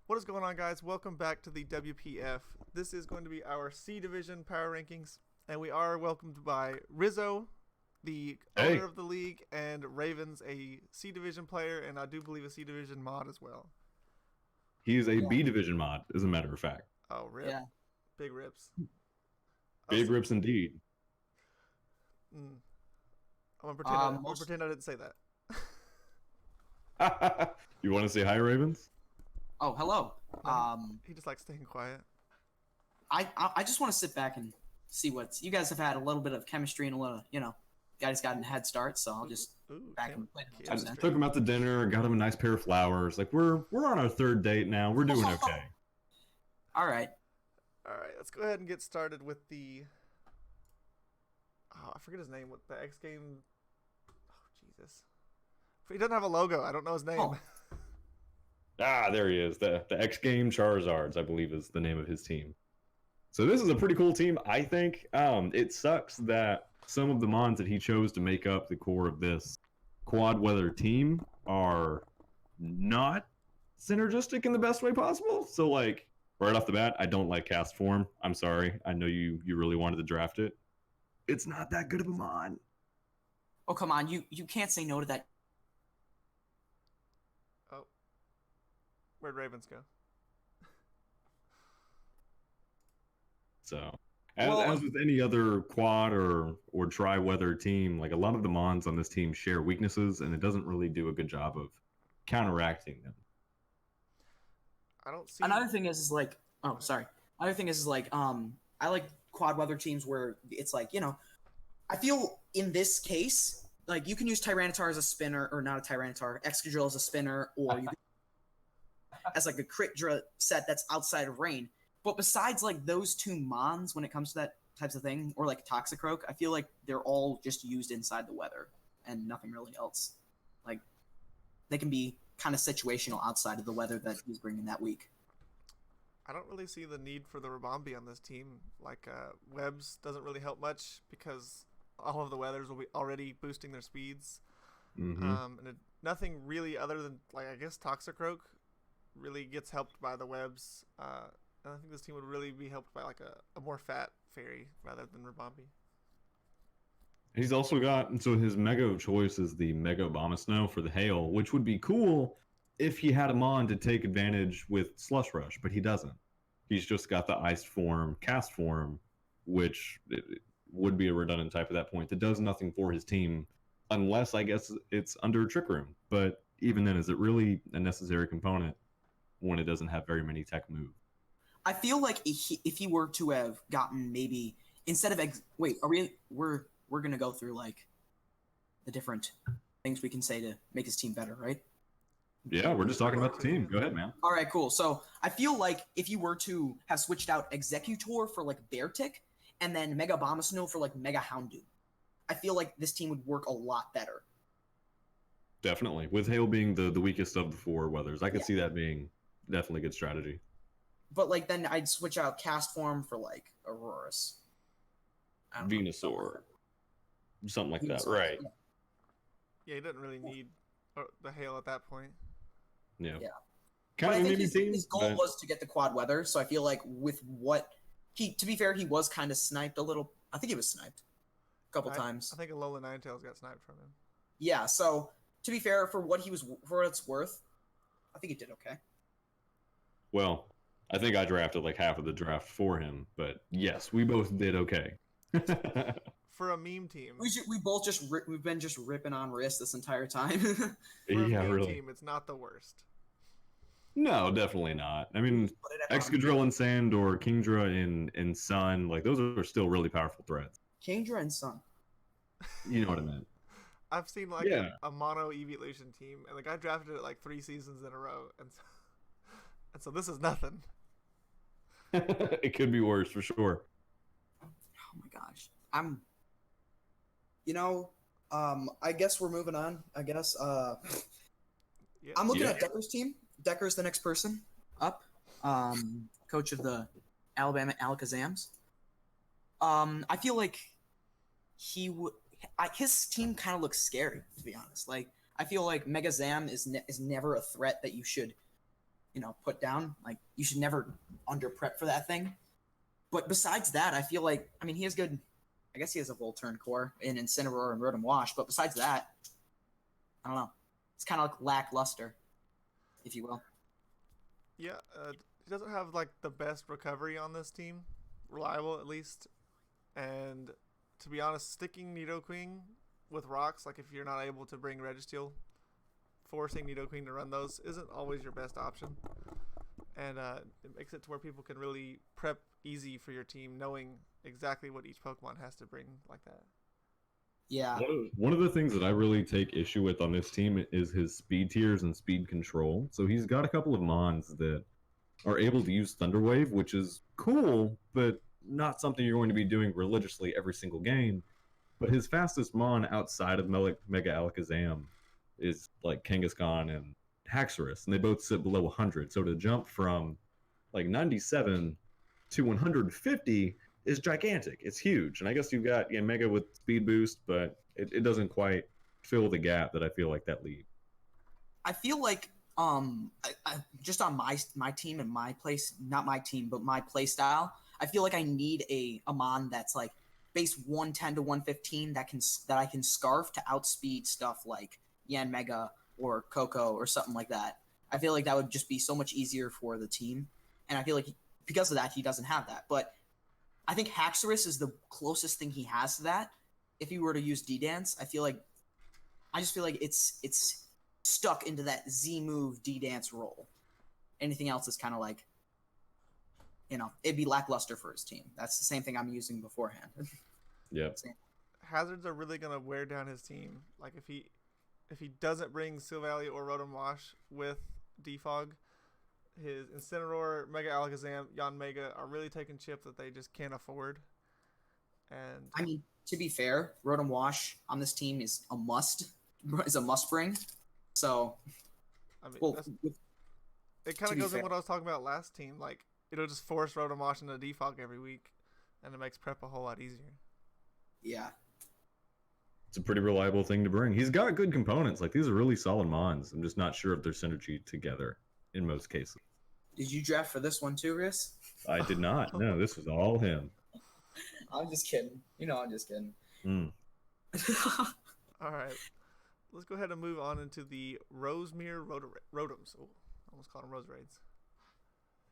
What is going on, guys? Welcome back to the WPF. This is going to be our C Division Power Rankings, and we are welcomed by Rizzo, the owner of the league, and Ravens, a C Division player, and I do believe a C Division mod as well. He's a B Division mod, as a matter of fact. Oh, rip. Yeah. Big rips. Big rips indeed. I'm going to pretend I didn't say that. You want to say hi, Ravens? Oh, hello. He just likes staying quiet. I just want to sit back and see what you guys have had a little bit of chemistry and a little, you guys got a head start, so I'll just back and play. I took him out to dinner, got him a nice pair of flowers. Like we're on our third date now. We're doing okay. All right, let's go ahead and get started with the. Oh, I forget his name. What the X game? Oh, Jesus! He doesn't have a logo. I don't know his name. Oh. There he is. The X Game Charizards, I believe, is the name of his team. So this is a pretty cool team, I think. It sucks that some of the mons that he chose to make up the core of this quad weather team are not synergistic in the best way possible. So, like, right off the bat, I don't like Cast Form. I'm sorry. I know you really wanted to draft it. It's not that good of a mon. Oh, come on. You can't say no to that. Oh. Where'd Ravens go? So, as with any other quad or tri-weather team, like a lot of the mons on this team share weaknesses, and it doesn't really do a good job of counteracting them. I don't see. Another thing is like, oh, sorry. Another thing is like, I like quad weather teams where it's like, I feel in this case, like you can use Tyranitar as a spinner, or not a Tyranitar, Excadrill as a spinner, or you can as like a crit set that's outside of rain. But besides like those two mons, when it comes to that types of thing, or like Toxicroak, I feel like they're all just used inside the weather and nothing really else. Like they can be kind of situational outside of the weather that he's bringing that week. I don't really see the need for the Rabambi on this team. Like Webs doesn't really help much because all of the weathers will be already boosting their speeds. Mm-hmm. And nothing really other than, like, I guess Toxicroak really gets helped by the Webs. And I think this team would really be helped by like a more fat fairy rather than Rabambi. He's also got, so his Mega of choice is the Mega Abomasnow for the Hail, which would be cool if he had a mon to take advantage with Slush Rush, but he doesn't. He's just got the Ice form, Cast form, which would be a redundant type at that point that does nothing for his team, unless I guess it's under Trick Room. But even then, is it really a necessary component when it doesn't have very many tech moves? I feel like if he were to have gotten maybe instead of we're gonna go through like the different things we can say to make his team better, right? Yeah, we're just talking about the team. Go ahead, man. All right, cool. So I feel like if you were to have switched out Executor for like Beartic and then Mega Abomasnow for like Mega Houndoom, I feel like this team would work a lot better. Definitely. With Hail being the weakest of the four weathers, I could see that being definitely a good strategy. But like then I'd switch out Cast Form for like Aurorus. Venusaur. Something like that, Venusaur, right. Yeah, he doesn't really need the Hail at that point. Yeah. But I think team, his goal was to get the quad weather, so I feel like with what to be fair, he was kind of sniped a little. I think he was sniped a couple times. I think Alola Ninetales got sniped from him. Yeah, so to be fair, for what it's worth, I think he did okay. Well, I think I drafted like half of the draft for him, but yes, we both did okay. For a meme team, we've been just ripping on Riss this entire time. For a meme team, it's not the worst. No, definitely not. I mean, Excadrill in Sand or Kingdra in Sun, like those are still really powerful threats. Kingdra and Sun. You know what I meant. I've seen like a mono evolution team, and the guy drafted it like 3 seasons in a row, and so this is nothing. It could be worse for sure. Oh my gosh, I guess we're moving on. I guess I'm looking at Decker's team. Decker's the next person up, coach of the Alabama Alakazams. I feel like his team kind of looks scary, to be honest. Like I feel like Mega Zam is never a threat that you should put down. Like, you should never under prep for that thing. But besides that, I feel like, I mean, he has good, I guess he has a Volturn core in Incineroar and Rotom Wash, but besides that, I don't know. It's kind of like lackluster, if you will. Yeah, he doesn't have like the best recovery on this team, reliable at least. And to be honest, sticking Nidoqueen with rocks, like if you're not able to bring Registeel, forcing Nidoqueen to run those isn't always your best option. And it makes it to where people can really prep easy for your team, knowing exactly what each Pokemon has to bring like that. Yeah. One of the things that I really take issue with on this team is his speed tiers and speed control. So he's got a couple of Mons that are able to use Thunder Wave, which is cool, but not something you're going to be doing religiously every single game. But his fastest Mon outside of Mega Alakazam is like Kangaskhan and Haxorus, and they both sit below 100. So to jump from like 97 to 150 is gigantic. It's huge. And I guess you've got Mega with speed boost, but it doesn't quite fill the gap that I feel like that leaves. I feel like I just on my team and my place, not my team, but my play style, I feel like I need a Mon that's like base 110 to 115 that I can scarf to outspeed stuff like Yanmega or Coco or something like that. I feel like that would just be so much easier for the team, and I feel like because of that he doesn't have that. But I think Haxorus is the closest thing he has to that. If he were to use D-Dance, I just feel like it's stuck into that Z move D-Dance role. Anything else is kind of like, it'd be lackluster for his team. That's the same thing I'm using beforehand. Yeah. Hazards are really gonna wear down his team. Like if he doesn't bring Silvally or Rotom Wash with Defog, his Incineroar, Mega Alakazam, Yanmega are really taking chips that they just can't afford. And I mean, to be fair, Rotom Wash on this team is a must bring. So, I mean, it kind of goes in what I was talking about last team. Like, it'll just force Rotom Wash into Defog every week, and it makes prep a whole lot easier. Yeah. It's a pretty reliable thing to bring. He's got good components. Like, these are really solid Mons. I'm just not sure of their synergy together in most cases. Did you draft for this one too, Riss? I did not. No, this was all him. I'm just kidding. I'm just kidding. All right. Let's go ahead and move on into the Rosemere Rotoms. Oh, almost called them Roserades.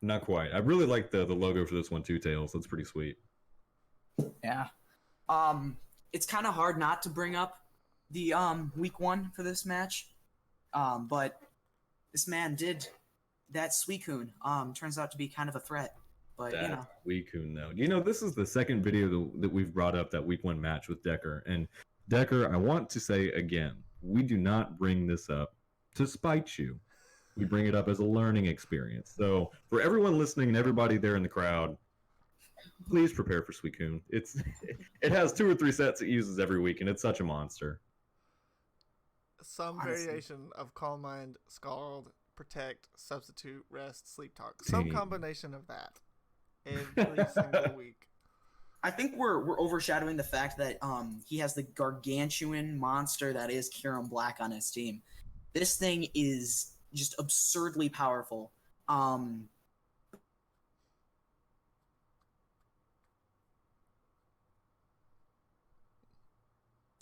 Not quite. I really like the logo for this one too, Tails. That's pretty sweet. Yeah. It's kind of hard not to bring up the week 1 for this match. But this man did that Suicune. Turns out to be kind of a threat. But that Suicune though. This is the second video that we've brought up that week 1 match with Decker. And Decker, I want to say again, we do not bring this up to spite you. We bring it up as a learning experience. So for everyone listening and everybody there in the crowd, please prepare for Suicune. It has 2 or 3 sets it uses every week, and it's such a monster. Some variation of Calm Mind, Scald, Protect, Substitute, Rest, Sleep Talk. Some combination of that every single week. I think we're overshadowing the fact that he has the gargantuan monster that is Kieran Black on his team. This thing is just absurdly powerful.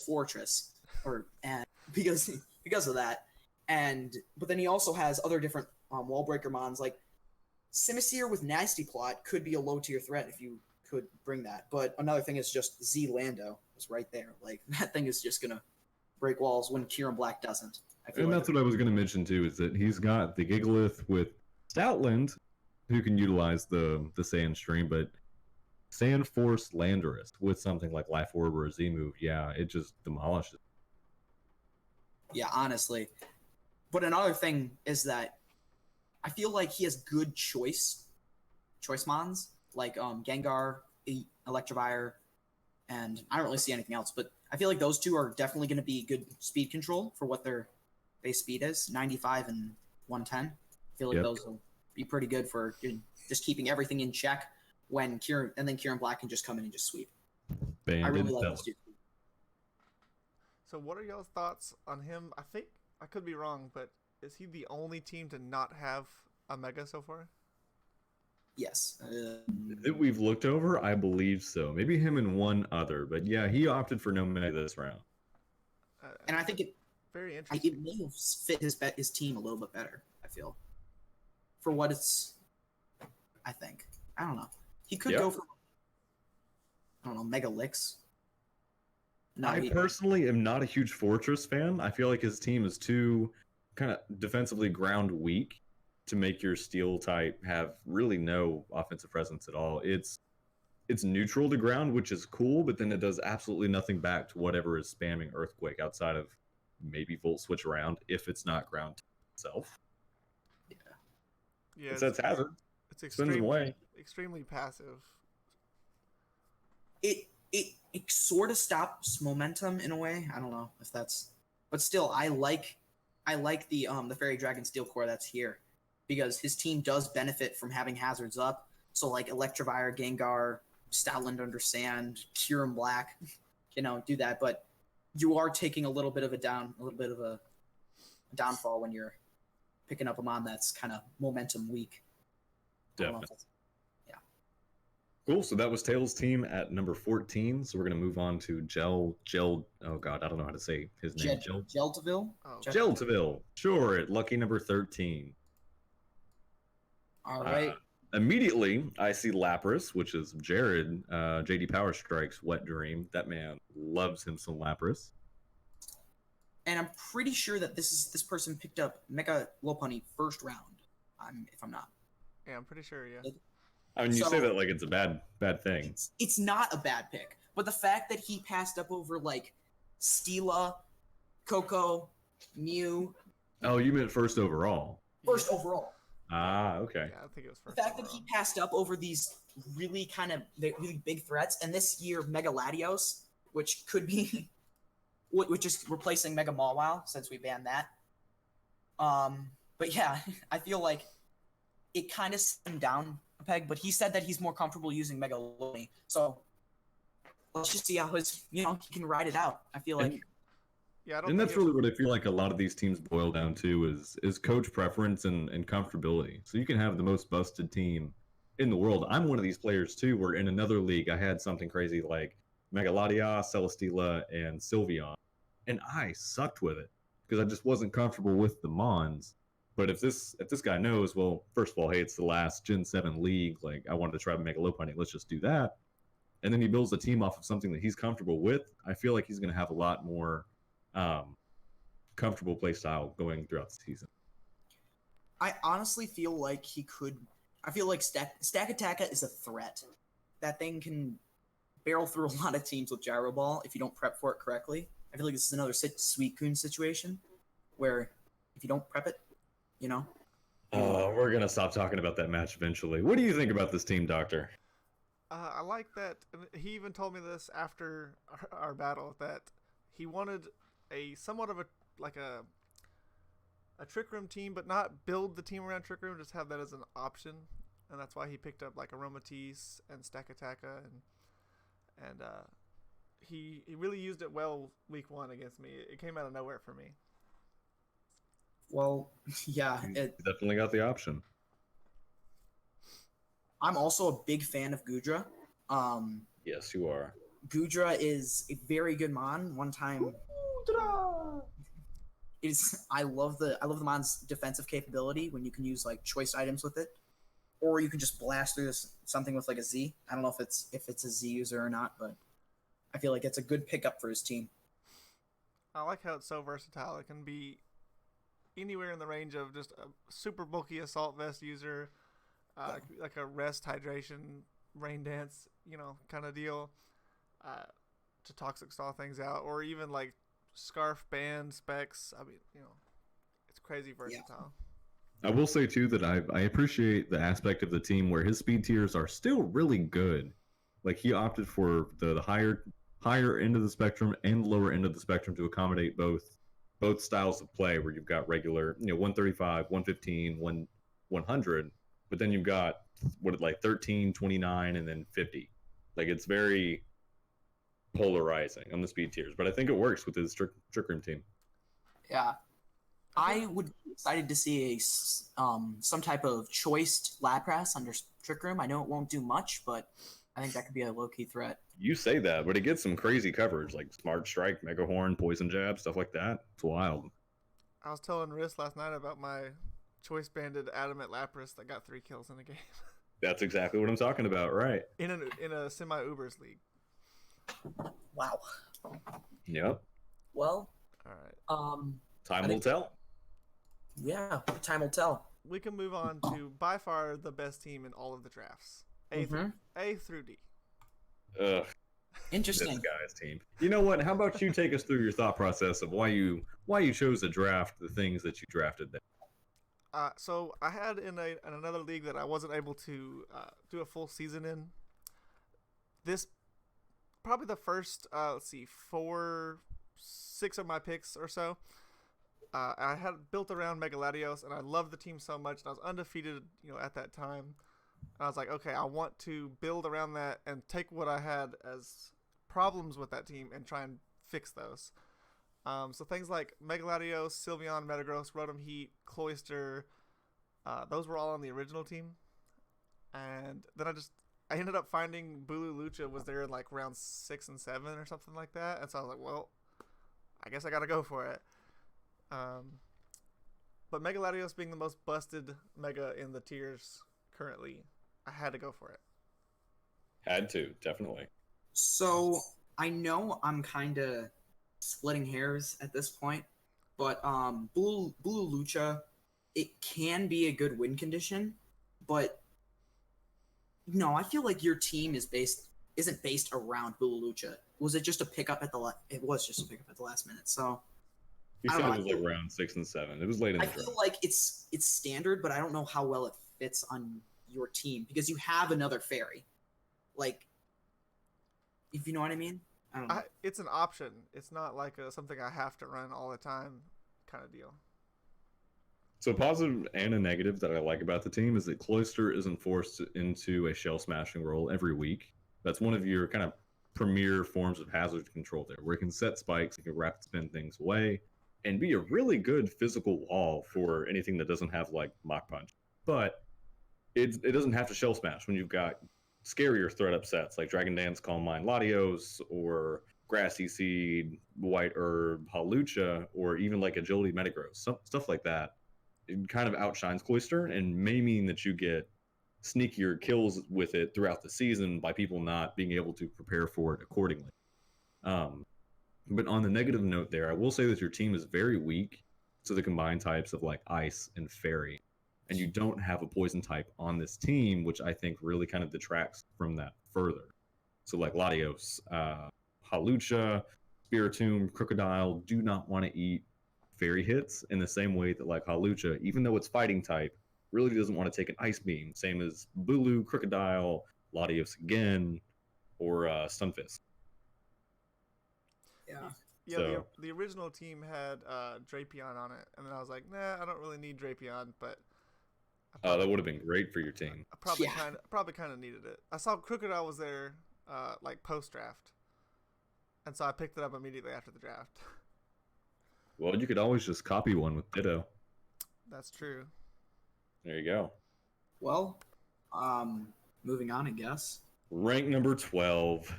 Fortress, and because of that, but then he also has other different wall breaker mons like Simisear with Nasty Plot could be a low tier threat if you could bring that. But another thing is just Z Lando is right there. Like that thing is just gonna break walls when Kieran Black doesn't. And that's what I was going to mention too, is that he's got the Gigalith with Stoutland, who can utilize the Sand Stream, but Sand Force Landorus with something like Life Orb or a Z move, yeah, it just demolishes. Yeah, honestly. But another thing is that I feel like he has good choice mons, like Gengar, Electivire, and I don't really see anything else, but I feel like those 2 are definitely going to be good speed control for what their base speed is, 95 and 110. I feel like those will be pretty good for just keeping everything in check when Kieran Black can just come in and just sweep. I really like this dude. So what are y'all's thoughts on him? I think I could be wrong, but is he the only team to not have a mega so far? Yes. That we've looked over, I believe so. Maybe him and one other, but yeah, he opted for no mega this round. And I think very interesting. it may have fit his team a little bit better, I feel. For what it's, I think. I don't know. He could go for, I don't know, Mega Licks. No, I personally am not a huge Fortress fan. I feel like his team is too kind of defensively ground weak to make your Steel type have really no offensive presence at all. It's neutral to ground, which is cool, but then it does absolutely nothing back to whatever is spamming Earthquake outside of maybe Volt Switch around if it's not ground itself. Yeah, that's hazard. It's extremely away. Extremely passive. It sort of stops momentum in a way. I don't know if that's, but still, I like the Fairy Dragon Steel Core that's here, because his team does benefit from having hazards up. So like Electivire, Gengar, Stoutland Under Sand, Kyurem Black, do that. But you are taking a little bit of a downfall when you're picking up a mon that's kind of momentum weak. Definitely. Yeah. Cool. So that was Tails' team at number 14. So we're going to move on to Gel. Oh God, I don't know how to say his name. Geltaville. Geltaville. Sure. At lucky number 13. All right. Immediately, I see Lapras, which is Jared, JD Power Strike's wet dream. That man loves him some Lapras. And I'm pretty sure that this person picked up Mega Lopunny first round. If I'm not. Yeah, I'm pretty sure. Yeah. I mean, you say that like it's a bad thing. It's not a bad pick, but the fact that he passed up over like Steela, Coco, Mew. Oh, you meant first overall. First overall. Ah, okay. Yeah, I think it was first. The fact that he passed up over these really big threats, and this year Mega Latios, which could be, which is replacing Mega Mawile since we banned that. But yeah, I feel like it kind of set him down a peg, but he said that he's more comfortable using Mega Lopunny. So let's just see how he can ride it out. I feel like. Yeah, and that's really what I feel like a lot of these teams boil down to is coach preference and comfortability. So you can have the most busted team in the world. I'm one of these players too, where in another league I had something crazy like Mega Latias, Celesteela, and Sylveon, and I sucked with it because I just wasn't comfortable with the Mons. But if this guy knows, well, first of all, hey, it's the last Gen 7 league. Like, I wanted to try to make a Lopunny. Let's just do that. And then he builds a team off of something that he's comfortable with. I feel like he's going to have a lot more comfortable play style going throughout the season. I honestly feel like he could. I feel like Stack Attacka is a threat. That thing can barrel through a lot of teams with Gyro Ball if you don't prep for it correctly. I feel like this is another Suicune situation where if you don't prep it, we're gonna stop talking about that match eventually. What do you think about this team, Doctor? I like that. He even told me this after our battle that he wanted a somewhat of a Trick Room team, but not build the team around Trick Room. Just have that as an option, and that's why he picked up like Aromatisse and Stack Attacka, and he really used it well week 1 against me. It came out of nowhere for me. Well, yeah. Definitely got the option. I'm also a big fan of Goodra. Yes, you are. Goodra is a very good mon. One time, I love the mon's defensive capability when you can use like choice items with it, or you can just blast through something with like a Z. I don't know if it's a Z user or not, but I feel like it's a good pickup for his team. I like how it's so versatile. It can be anywhere in the range of just a super bulky assault vest user, like a rest, hydration, rain dance, kind of deal, to toxic stall things out, or even like scarf, band, specs. I mean, it's crazy versatile. Yeah. I will say too that I appreciate the aspect of the team where his speed tiers are still really good. Like he opted for the higher end of the spectrum and lower end of the spectrum to accommodate both styles of play, where you've got regular 135, 115, 100, but then you've got 13, 29, and then 50. Like it's very polarizing on the speed tiers, but I think it works with his trick room team. Yeah, I would be excited to see some type of choiced lab press under Trick Room. I know it won't do much, but I think that could be a low-key threat. You say that, but it gets some crazy coverage, like Smart Strike, Mega Horn, Poison Jab, stuff like that. It's wild. I was telling Riss last night about my choice banded Adamant Lapras that got 3 kills in a game. That's exactly what I'm talking about, right? In a semi-Ubers league. Wow. Yep. Well, all right. Time will tell. Yeah, time will tell. We can move on to by far the best team in all of the drafts. A through D. Ugh. Interesting. This guy's team. You know what? How about you take us through your thought process of why you chose to draft the things that you drafted there? So I had in another league that I wasn't able to do a full season in. This probably the first 6 of my picks or so. I had built around Megaladios, and I loved the team so much, and I was undefeated, at that time. And I was like, okay, I want to build around that and take what I had as problems with that team and try and fix those. So things like Megaladios, Sylveon, Metagross, Rotom Heat, Cloyster, those were all on the original team. And then I ended up finding Bulu Lucha was there in like round 6 and 7 or something like that. And so I was like, well, I guess I got to go for it. But Megaladios being the most busted Mega in the tiers currently, I had to go for it. Had to, definitely. So I know I'm kind of splitting hairs at this point, but Bulu Lucha, it can be a good win condition, but no, I feel like your team isn't based around Bulu Lucha. Was it just a pickup at the it was just a pickup at the last minute. So you said it was like round 6 and 7. It was late in the draft. I feel like it's standard, but I don't know how well it fits on your team because you have another fairy. Like, if you know what I mean? I don't know. It's an option. It's not like something I have to run all the time kind of deal. So positive and a negative that I like about the team is that Cloyster isn't forced into a shell smashing role every week. That's one of your kind of premier forms of hazard control there, where it can set spikes, it can rapid spin things away, and be a really good physical wall for anything that doesn't have like Mach Punch. But it doesn't have to shell smash when you've got scarier threat upsets like Dragon Dance, Calm Mind, Latios, or Grassy Seed, White Herb, Halucha, or even like Agility Metagross, stuff like that. It kind of outshines Cloyster and may mean that you get sneakier kills with it throughout the season by people not being able to prepare for it accordingly. But on the negative note there, I will say that your team is very weak to the combined types of like Ice and Fairy. And you don't have a poison type on this team, which I think really kind of detracts from that further. So like Latios, Halucha, Spiritomb, Crocodile do not want to eat fairy hits in the same way that like Halucha, even though it's fighting type, really doesn't want to take an Ice Beam. Same as Bulu, Crocodile, Latios again, or Stunfisk. Yeah. Yeah, So, the original team had Drapion on it, and then I was like, nah, I don't really need Drapion, but that would have been great for your team. I probably kind of needed it. I saw Crocodile was there, like post draft, and so I picked it up immediately after the draft. Well, you could always just copy one with Ditto. That's true. There you go. Well, moving on, I guess. Rank number 12.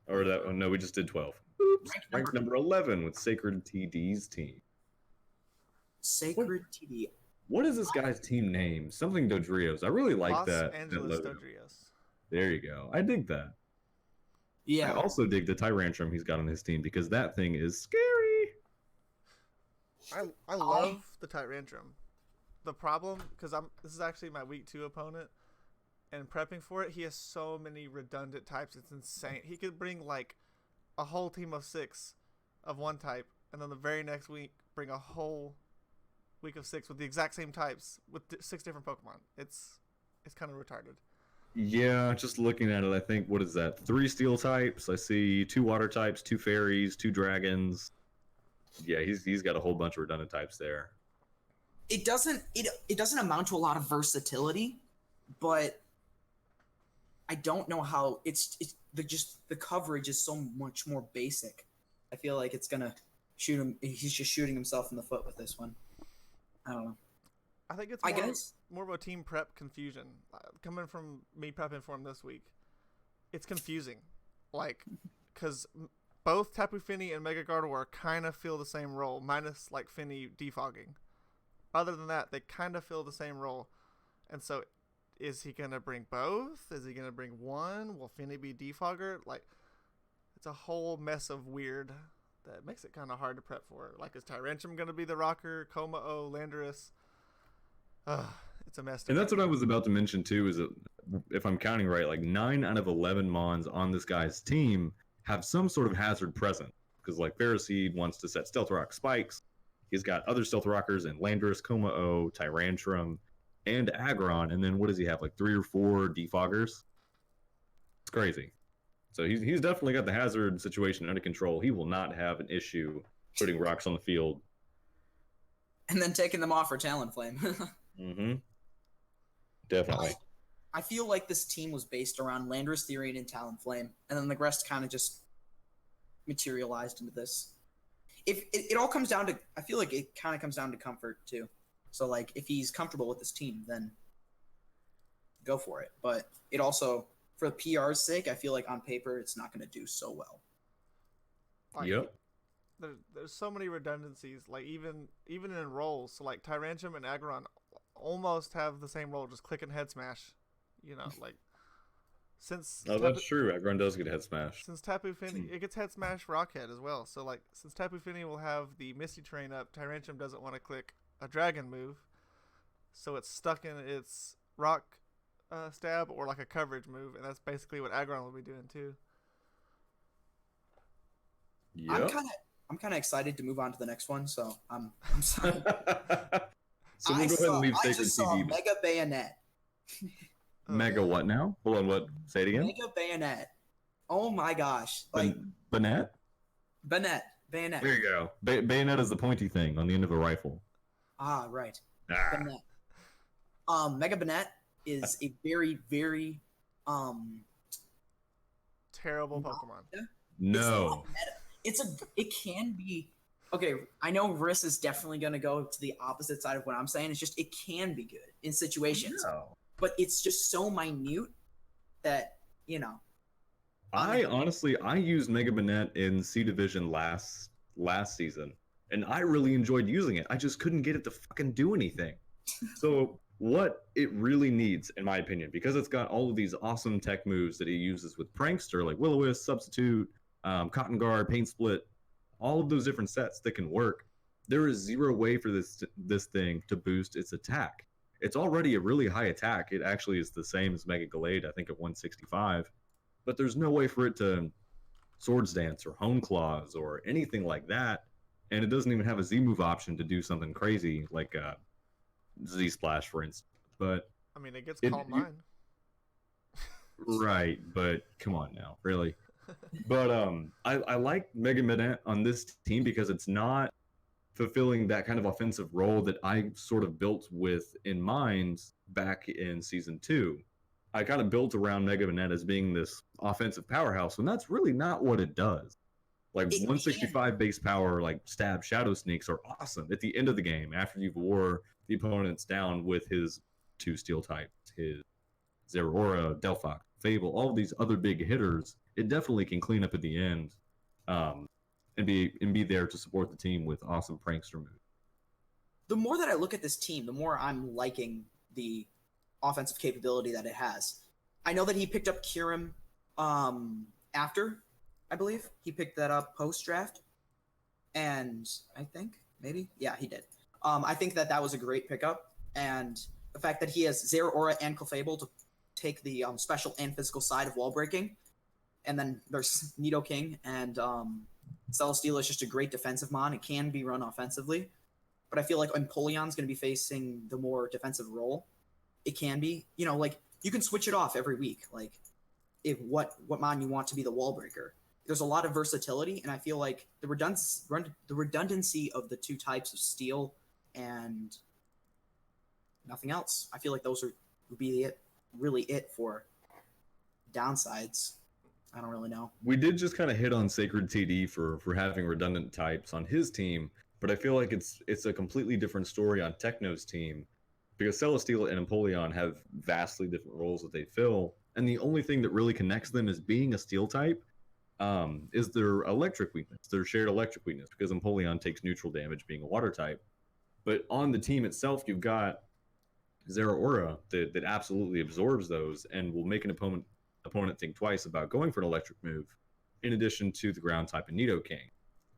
Or that? Oh, no, we just did 12. Oops. Rank number 11 with Sacred TD's team. Sacred TD. What is this guy's team name? Something Dodrios. I really like Los that. Angeles that logo. Dodrios. There you go. I dig that. Yeah. I also dig the Tyrantrum he's got on his team because that thing is scary. I love the Tyrantrum. The problem, because this is actually my week 2 opponent, and prepping for it, he has so many redundant types. It's insane. He could bring like a whole team of 6 of one type, and then the very next week bring a whole week of 6 with the exact same types with 6 different Pokemon. It's kind of retarded. Yeah, just looking at it, I think, what is that? 3 steel types. I see 2 water types, 2 fairies, 2 dragons. Yeah, he's got a whole bunch of redundant types there. It doesn't amount to a lot of versatility, but I don't know how the coverage is so much more basic. I feel like it's gonna shoot him. He's just shooting himself in the foot with this one. I don't know. I think it's more of a team prep confusion. Coming from me prepping for him this week, it's confusing. Like, because both Tapu Fini and Mega Gardevoir kind of feel the same role, minus, like, Fini defogging. Other than that, they kind of feel the same role. And so, is he going to bring both? Is he going to bring one? Will Fini be defogger? Like, it's a whole mess of weird that makes it kind of hard to prep for. Like, is Tyrantrum going to be the rocker? Komao, Landorus? It's a mess. And that's what I was about to mention too, is that if I'm counting right, like 9 out of 11 Mons on this guy's team have some sort of hazard present. Because like Ferroseed wants to set Stealth Rock spikes. He's got other Stealth Rockers in Landorus, Komao, Tyrantrum, and Aggron. And then what does he have? Like 3 or 4 defoggers? It's crazy. So he's definitely got the hazard situation under control. He will not have an issue putting rocks on the field. And then taking them off for Talonflame. Mm-hmm. Definitely. I feel like this team was based around Landorus, Therian, and Talonflame, and then the rest kind of just materialized into this. If it all comes down to, I feel like it kind of comes down to comfort too. So like, if he's comfortable with this team, then go for it. But it also, for the PR's sake, I feel like on paper it's not going to do so well. Like, yep. There's so many redundancies. Like even in roles, so like Tyrantrum and Aggron almost have the same role, just click and head smash. You know, like since that's true. Aggron does get head smash. Since Tapu Fini, it gets head smash Rockhead as well. So like since Tapu Fini will have the Misty Terrain up, Tyrantrum doesn't want to click a dragon move, so it's stuck in its rock stab or like a coverage move, and that's basically what Aggron will be doing too. Yep. I'm kind of excited to move on to the next one, so I'm sorry. So we'll go ahead and leave I Sacred just saw CD. Mega Bayonet. Mega what now? Hold on, what? Say it again. Mega Bayonet. Oh my gosh! Like Bayonet. Bayonet. There you go. Bayonet is the pointy thing on the end of a rifle. Ah, right. Bayonet. Mega Bayonet is a very, very terrible Pokemon. No. It can be. Okay, I know Riss is definitely going to go to the opposite side of what I'm saying. It's just, it can be good in situations. No. But it's just so minute that, you know. I used Mega Bayonet in C Division last season, and I really enjoyed using it. I just couldn't get it to fucking do anything. So what it really needs, in my opinion, because it's got all of these awesome tech moves that he uses with Prankster, like Will-O-Wisp, Substitute, Cotton Guard, Paint Split, all of those different sets that can work, there is zero way for this thing to boost its attack. It's already a really high attack. It actually is the same as Mega Gallade, I think, at 165. But there's no way for it to Swords Dance or Hone Claws or anything like that. And it doesn't even have a Z move option to do something crazy like Z Splash, for instance. But I mean, it gets Calm Mind. Right, but come on now, really. But I like Mega Bayonet on this team because it's not fulfilling that kind of offensive role that I sort of built with in mind back in Season 2. I kind of built around Mega Bayonet as being this offensive powerhouse, and that's really not what it does. Like 165 base power, like stab Shadow Sneaks are awesome at the end of the game after you've wore the opponents down with his 2 steel types, his Zeraora, Delphox, Fable, all of these other big hitters. It definitely can clean up at the end, and be there to support the team with awesome prankster moves. The more that I look at this team, the more I'm liking the offensive capability that it has. I know that he picked up Kyurem after, I believe. He picked that up post-draft. And I think, maybe? Yeah, he did. I think that was a great pickup. And the fact that he has Zeraora and Clefable to take the special and physical side of wall breaking. And then there's Nidoking, and Celesteela is just a great defensive mon. It can be run offensively. But I feel like Empoleon's going to be facing the more defensive role. It can be, you know, like, you can switch it off every week. Like, if what mon you want to be the wall breaker. There's a lot of versatility, and I feel like the redundancy of the 2 types of steel and nothing else. I feel like those would be really it for downsides. I don't really know. We did just kind of hit on Sacred TD for having redundant types on his team, but I feel like it's a completely different story on Techno's team because Celesteela and Empoleon have vastly different roles that they fill, and the only thing that really connects them as being a steel type is their electric weakness, their shared electric weakness, because Empoleon takes neutral damage being a water type. But on the team itself, you've got Zeraora that absolutely absorbs those and will make an opponent think twice about going for an electric move, in addition to the ground type and Nidoking.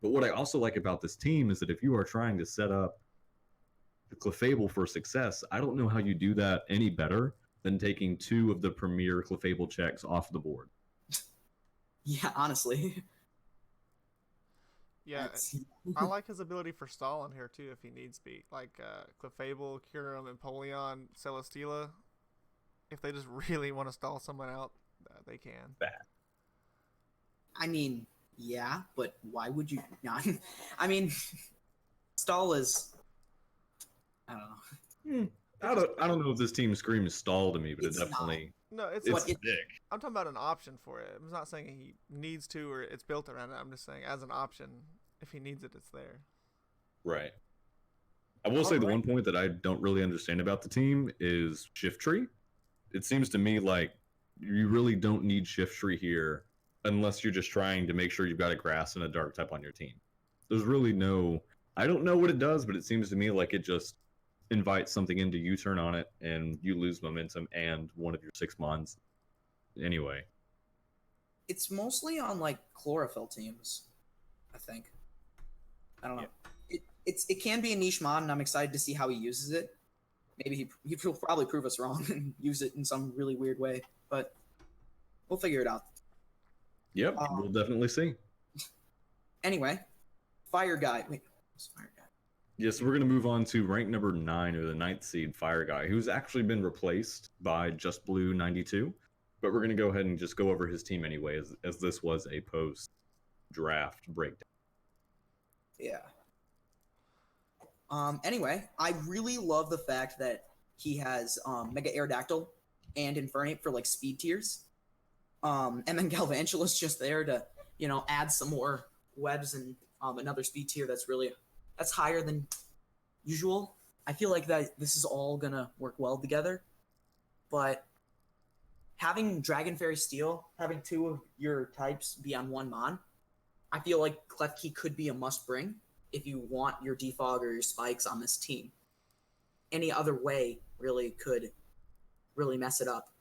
But what I also like about this team is that if you are trying to set up the Clefable for success, I don't know how you do that any better than taking 2 of the premier Clefable checks off the board. Yeah, honestly. Yeah, I like his ability for stall in here too if he needs be. Like Clefable, Kyurem, Empoleon, Celesteela. If they just really want to stall someone out, they can. Bad. I mean, yeah, but why would you not? I mean, stall is. I don't know. I don't know if this team screams stall to me, but it definitely it's thick. I'm talking about an option for it. I'm not saying he needs to or it's built around it. I'm just saying as an option, if he needs it, it's there. Right. I will say the one point that I don't really understand about the team is Shift Tree. It seems to me like you really don't need Shift Tree here unless you're just trying to make sure you've got a grass and a dark type on your team. There's really no... I don't know what it does, but it seems to me like it just invites something into U-turn on it, and you lose momentum and one of your 6 mons. Anyway. It's mostly on, like, chlorophyll teams, I think. I don't know. Yeah. It can be a niche mod, and I'm excited to see how he uses it. Maybe he'll probably prove us wrong and use it in some really weird way, but we'll figure it out. Yep, we'll definitely see. Anyway, Fire Guy. Wait, what's Fire Guy? Yes, we're going to move on to rank number 9, or the 9th seed Fire Guy, who's actually been replaced by Just Blue 92. But we're going to go ahead and just go over his team anyway, as this was a post-draft breakdown. Yeah. Anyway, I really love the fact that he has Mega Aerodactyl and Infernape for, like, speed tiers. And then Galvantula's just there to, add some more webs and another speed tier that's higher than usual. I feel like that this is all gonna work well together. But having Dragon Fairy Steel, having 2 of your types be on 1 mon, I feel like Klefki could be a must-bring if you want your Defog or your Spikes on this team. Any other way really could really mess it up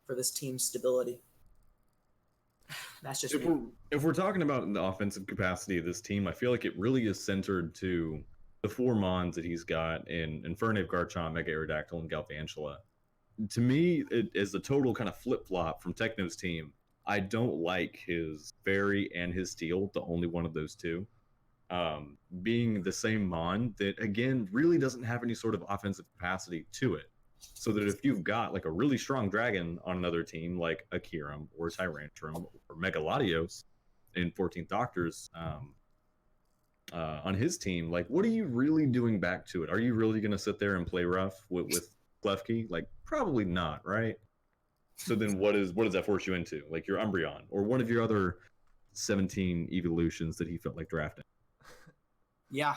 for this team's stability. That's just if we're talking about the offensive capacity of this team, I feel like it really is centered to the 4 mons that he's got in Infernape, Garchomp, Mega Aerodactyl, and Galvantula. To me, it is a total kind of flip-flop from Techno's team. I don't like his Fairy and his Steel, the only one of those 2, being the same mon that, again, really doesn't have any sort of offensive capacity to it. So that if you've got like a really strong dragon on another team, like a Kyurem or Tyrantrum or Megaladios in 14th Doctors on his team, like, what are you really doing back to it? Are you really going to sit there and play rough with Klefki? Like, probably not, right? So then what does that force you into? Like your Umbreon or one of your other 17 evolutions that he felt like drafting? Yeah.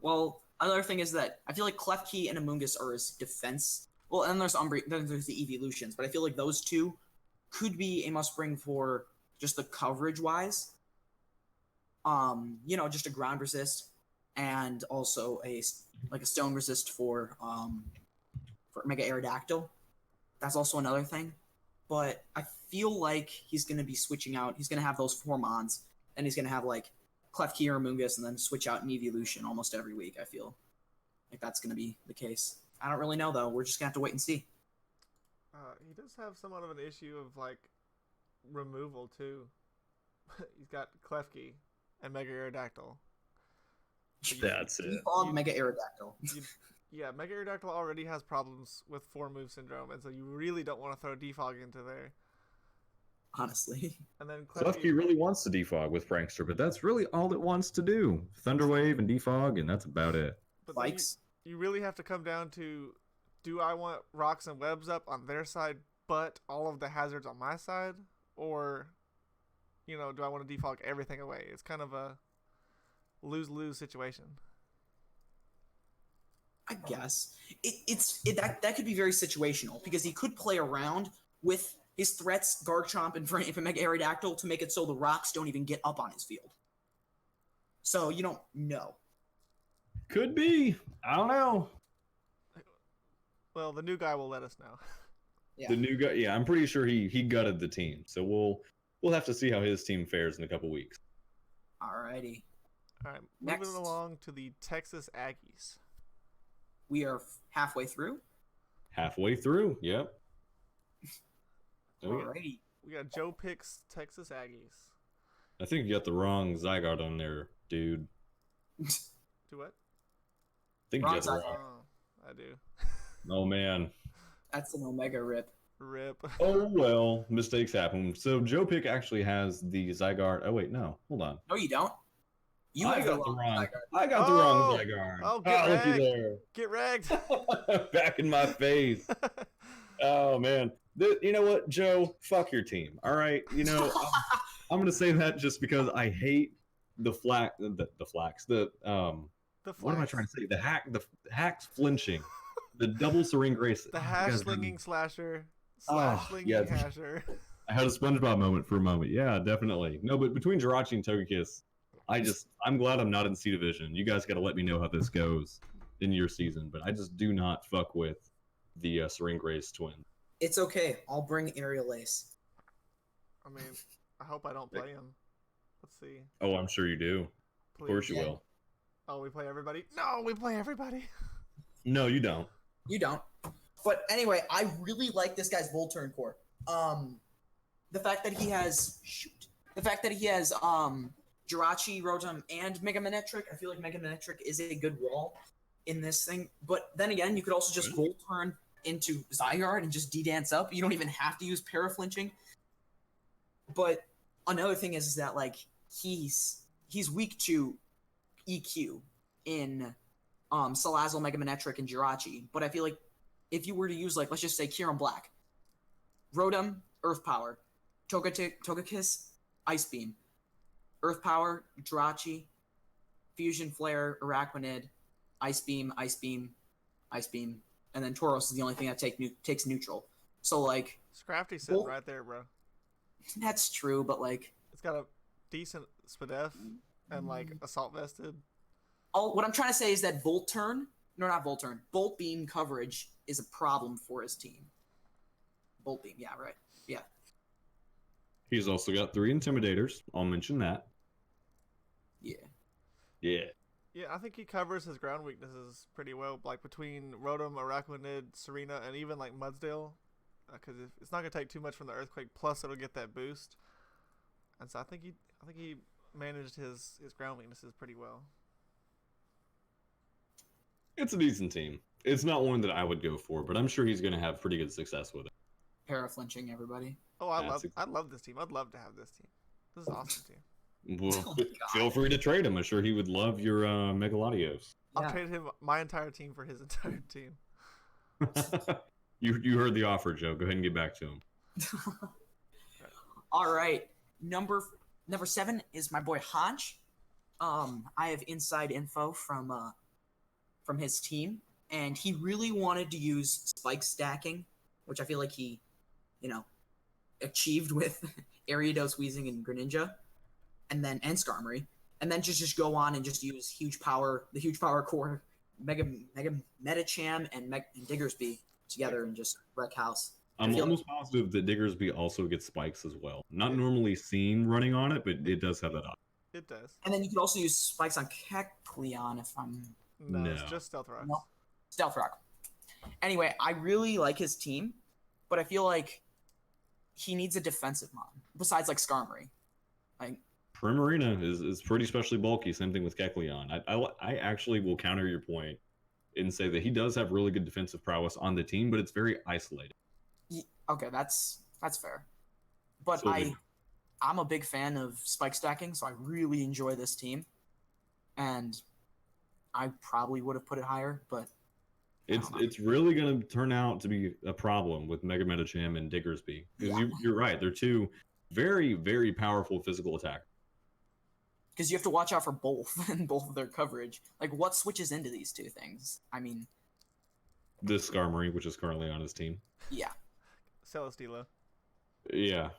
Well, another thing is that I feel like Klefki and Amoonguss are his defense. Well, and then there's the evolutions, but I feel like those 2 could be a must-bring for just the coverage-wise. Just a ground resist, and also a stone resist for Mega Aerodactyl. That's also another thing. But I feel like he's going to be switching out. He's going to have those 4 mons, and he's going to have like Klefki or Amoonguss, and then switch out an evolution almost every week. I feel like that's going to be the case. I don't really know, though. We're just going to have to wait and see. He does have somewhat of an issue of, like, removal, too. He's got Klefki and Mega Aerodactyl. That's it. Mega Aerodactyl. Yeah, Mega Aerodactyl already has problems with 4-move syndrome, and so you really don't want to throw Defog into there. Honestly. And then Klefki really wants to defog with Prankster, but that's really all it wants to do. Thunderwave and defog, and that's about it. But you really have to come down to, do I want rocks and webs up on their side, but all of the hazards on my side? or do I want to defog everything away? It's kind of a lose-lose situation. I guess that could be very situational because he could play around with his threats, Garchomp and Mega Aerodactyl, to make it so the rocks don't even get up on his field. So you don't know. Could be. I don't know. Well, the new guy will let us know. Yeah. The new guy, yeah, I'm pretty sure he gutted the team. So we'll have to see how his team fares in a couple weeks. Alrighty. All right, Next. moving along to the Texas Aggies. We are halfway through. Halfway through, yep. Alrighty. We got Joe picks Texas Aggies. I think you got the wrong Zygarde on there, dude. Do what? I think Wrong you got the Zygarde. wrong. Oh, I do. Oh man. That's an Omega rip. Rip. Oh well, mistakes happen. So Joe Pick actually has the Zygarde. Oh wait, no, hold on. No, you don't. You I have got the wrong. Zygarde. I got the wrong Zygarde. Oh, get looky wrecked. there. Get wrecked. Back in my face. Oh man. You know what, Joe? Fuck your team. All right. I'm gonna say that just because I hate the flax. The flax. The What am I trying to say? The hacks flinching. The double syringe race. The hash slinging slasher. Oh, Slinging yeah. hasher. I had a SpongeBob moment for a moment. Yeah, definitely. No, but between Jirachi and Togekiss, I'm glad I'm not in C Division. You guys got to let me know how this goes in your season, but I just do not fuck with the Syringe Race twin. It's okay. I'll bring Aerial Ace. I mean, I hope I don't play him. Let's see. Oh, I'm sure you do. Please. Of course you Yeah. will. Oh, we play everybody? No, we play everybody. No, you don't. You don't. But anyway, I really like this guy's Volturn core. The fact that he has Jirachi, Rotom, and Mega Manectric. I feel like Mega Manectric is a good role in this thing. But then again, you could also just Volturn into Zygarde and just D-Dance up. You don't even have to use Paraflinching. But another thing is that like he's weak to EQ in Salazzle, Mega Manectric, and Jirachi. But I feel like if you were to use, like, let's just say Kieran Black, Rotom, Earth Power, Togekiss, Ice Beam, Earth Power, Jirachi, Fusion Flare, Araquanid, Ice Beam, Ice Beam, Ice Beam, and then Tauros is the only thing that takes neutral. So, like... Scrafty sitting right there, bro. That's true, but, like... It's got a decent Spadef and, like, Assault Vested. What I'm trying to say is that Bolt Beam coverage is a problem for his team. Bolt Beam, yeah, right. Yeah. He's also got 3 Intimidators. I'll mention that. Yeah. Yeah. Yeah, I think he covers his ground weaknesses pretty well, like between Rotom, Araquanid, Serena, and even like Mudsdale, because it's not gonna take too much from the Earthquake. Plus, it'll get that boost, and so I think he managed his ground weaknesses pretty well. It's a decent team. It's not one that I would go for, but I'm sure he's gonna have pretty good success with it. Paraflinching, everybody. Oh, I love this team. I'd love to have this team. This is an awesome team. Well, feel free to trade him. I'm sure he would love your Megalodios. I'll trade him my entire team for his entire team. You heard the offer, Joe. Go ahead and get back to him. All right. Number 7 is my boy Hanch. I have inside info from his team, and he really wanted to use spike stacking, which I feel like he, achieved with Ariados, Weezing, and Greninja, and Skarmory, and then just go on and just use the huge power core, Mega Metacham and Diggersby together and just wreck house. I'm almost positive that Diggersby also gets spikes as well. Not normally seen running on it, but it does have that option. It does. And then you could also use spikes on Kecleon if I'm... No, it's just Stealth Rock. No. Stealth Rock. Anyway, I really like his team, but I feel like he needs a defensive mon, besides like Skarmory. Primarina is pretty specially bulky. Same thing with Kecleon. I actually will counter your point and say that he does have really good defensive prowess on the team, but it's very isolated. Okay, that's fair. But So I'm a big fan of spike stacking, so I really enjoy this team. And I probably would have put it higher, but it's really going to turn out to be a problem with Mega Metacham and Diggersby. Because you're right, they're two very, very powerful physical attack. Because you have to watch out for both and both of their coverage. Like, what switches into these two things? I mean, This Skarmory, which is currently on his team. yeah. Celesteela. Yeah,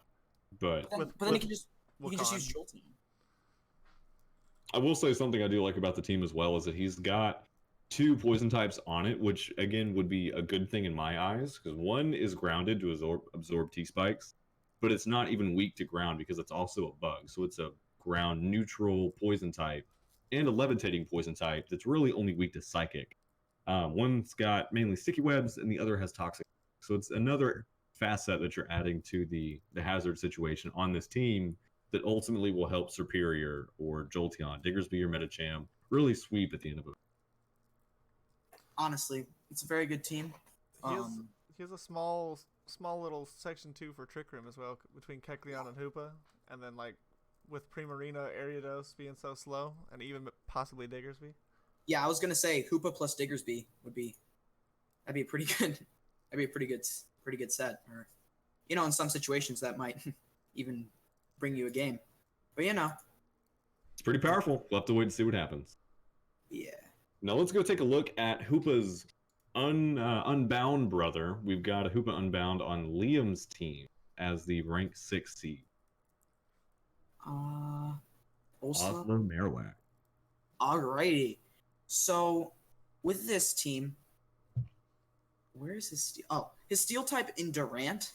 but But then he can just use Jolteon. I will say something I do like about the team as well is that he's got 2 poison types on it, which again would be a good thing in my eyes, because one is grounded to absorb T-spikes, but it's not even weak to ground because it's also a bug. So it's a ground neutral poison type and a levitating poison type that's really only weak to psychic. One's got mainly sticky webs and the other has toxic. So it's another facet that you're adding to the hazard situation on this team that ultimately will help Superior or Jolteon, Diggersby or Medicham really sweep at the end of it. Honestly, it's a very good team. He has a small little section 2 for Trick Room as well, between Kecleon and Hoopa, and then like with Primarina, Ariados being so slow, and even possibly Diggersby. Yeah, I was gonna say Hoopa plus Diggersby that'd be a pretty good pretty good set. Or in some situations that might even bring you a game. But it's pretty powerful. We'll have to wait and see what happens. Yeah. Now let's go take a look at Hoopa's Unbound brother. We've got a Hoopa Unbound on Liam's team as the rank 6 seed. Awesome Marowak. Alrighty. So with this team, where is his steel? Oh, his steel type in Durant.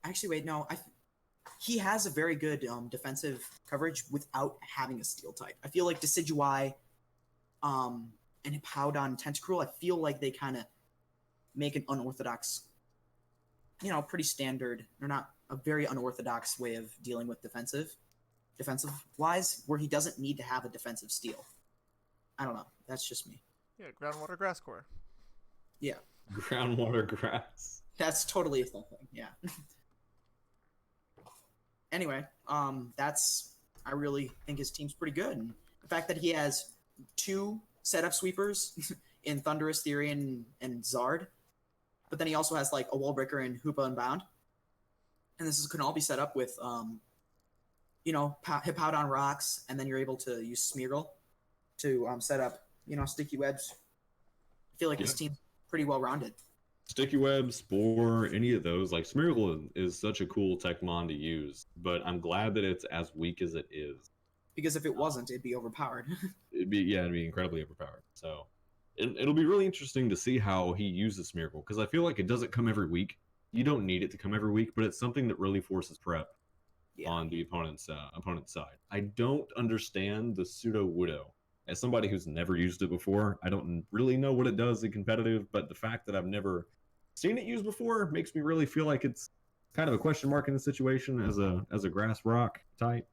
Actually, wait, no. He has a very good defensive coverage without having a steel type. I feel like Decidueye, and Hippowdon, Tentacruel, I feel like they kind of make an unorthodox, pretty standard, or not a very unorthodox way of dealing with defensive wise, where he doesn't need to have a defensive steel. I don't know. That's just me. Yeah, Groundwater Grass Core. Yeah. Groundwater Grass. That's totally a thing. Yeah. Anyway, I really think his team's pretty good. And the fact that he has 2 setup sweepers in Thunderous, Therian, and Zard, but then he also has like a Wallbreaker and Hoopa Unbound, and this can all be set up with Hippowdon rocks, and then you're able to use Smeargle to set up sticky webs. I feel like his team's pretty well rounded. Sticky Web, Spore, any of those. Like, Smeargle is such a cool Techmon to use, but I'm glad that it's as weak as it is. Because if it wasn't, it'd be overpowered. It'd be incredibly overpowered. So it'll be really interesting to see how he uses Smeargle, because I feel like it doesn't come every week. You don't need it to come every week, but it's something that really forces prep on the opponent's side. I don't understand the Pseudo-Wudo. As somebody who's never used it before, I don't really know what it does in competitive, but the fact that I've never seen it used before makes me really feel like it's kind of a question mark in the situation as a grass rock type.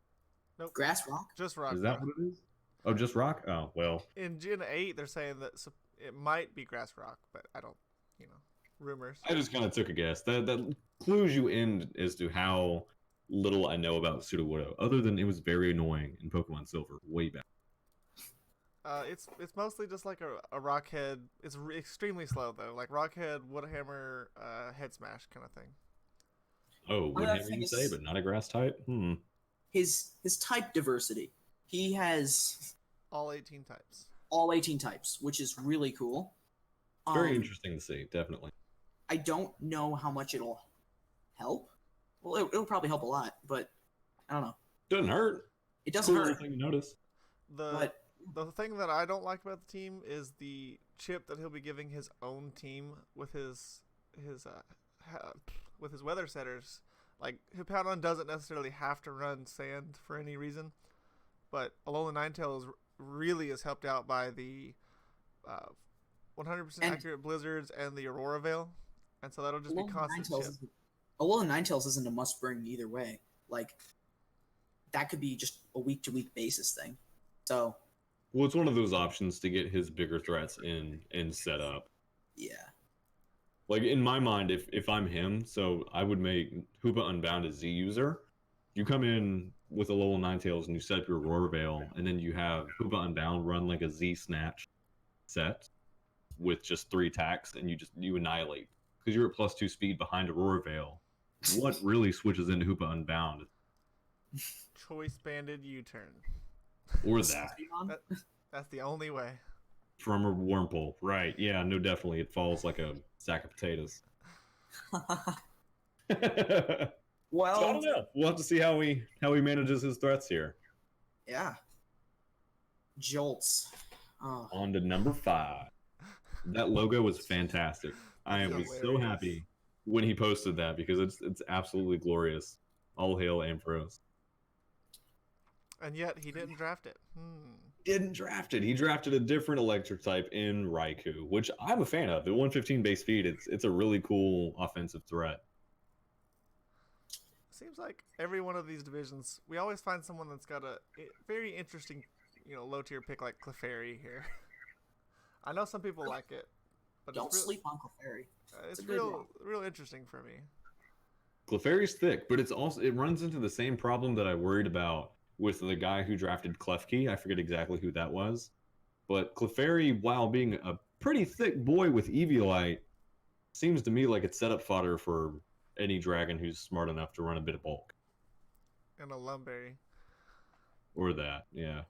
Nope. Grass rock? Just rock. Is that what it is? Oh, just rock? Oh, well. In Gen 8, they're saying that it might be grass rock, but I don't, rumors. I just kind of took a guess. That clues you in as to how little I know about Pseudo-Wudo, other than it was very annoying in Pokemon Silver way back. It's mostly just like a Rockhead. It's extremely slow though, like Rockhead, Woodhammer, Head Smash kind of thing. Oh, Woodhammer you say, but not a grass type? His type diversity. He has all 18 types. All 18 types, which is really cool. Very interesting to see, definitely. I don't know how much it'll help. Well, it'll probably help a lot, but I don't know. Doesn't hurt. It doesn't hurt. Thing to notice. The thing that I don't like about the team is the chip that he'll be giving his own team with his weather setters. Like, Hippowdon doesn't necessarily have to run sand for any reason, but Alolan Ninetales really is helped out by the 100% accurate blizzards and the Aurora Veil, and so that'll just be constant chip. Alolan Ninetales isn't a must bring either way. Like, that could be just a week to week basis thing. So. Well, it's one of those options to get his bigger threats in set up. Yeah. Like, in my mind, if I'm him, so I would make Hoopa Unbound a Z user. You come in with Alolan Ninetales and you set up your Aurora Veil, and then you have Hoopa Unbound run like a Z Snatch set with just 3 attacks, and you annihilate. Because you're at +2 speed behind Aurora Veil. what really switches into Hoopa Unbound? Choice banded U-turn. Or that. That's the only way. From a Wurmple. Right. Yeah, no, definitely. It falls like a sack of potatoes. Well, so I don't know. We'll have to see how he manages his threats here. Yeah. Jolts. Oh. On to number 5. That logo was fantastic. I was so happy when he posted that because it's absolutely glorious. All hail Ampharos. And yet he didn't draft it. Didn't draft it. He drafted a different electric type in Raikou, which I'm a fan of. The 115 base speed, it's a really cool offensive threat. Seems like every one of these divisions, we always find someone that's got a very interesting, low tier pick like Clefairy here. I know some people like it, but don't sleep on Clefairy. It's real interesting for me. Clefairy's thick, but it runs into the same problem that I worried about with the guy who drafted Klefki. I forget exactly who that was, but Clefairy, while being a pretty thick boy with Eviolite, seems to me like it's setup fodder for any dragon who's smart enough to run a bit of bulk. And a Lumberry. Or that, yeah.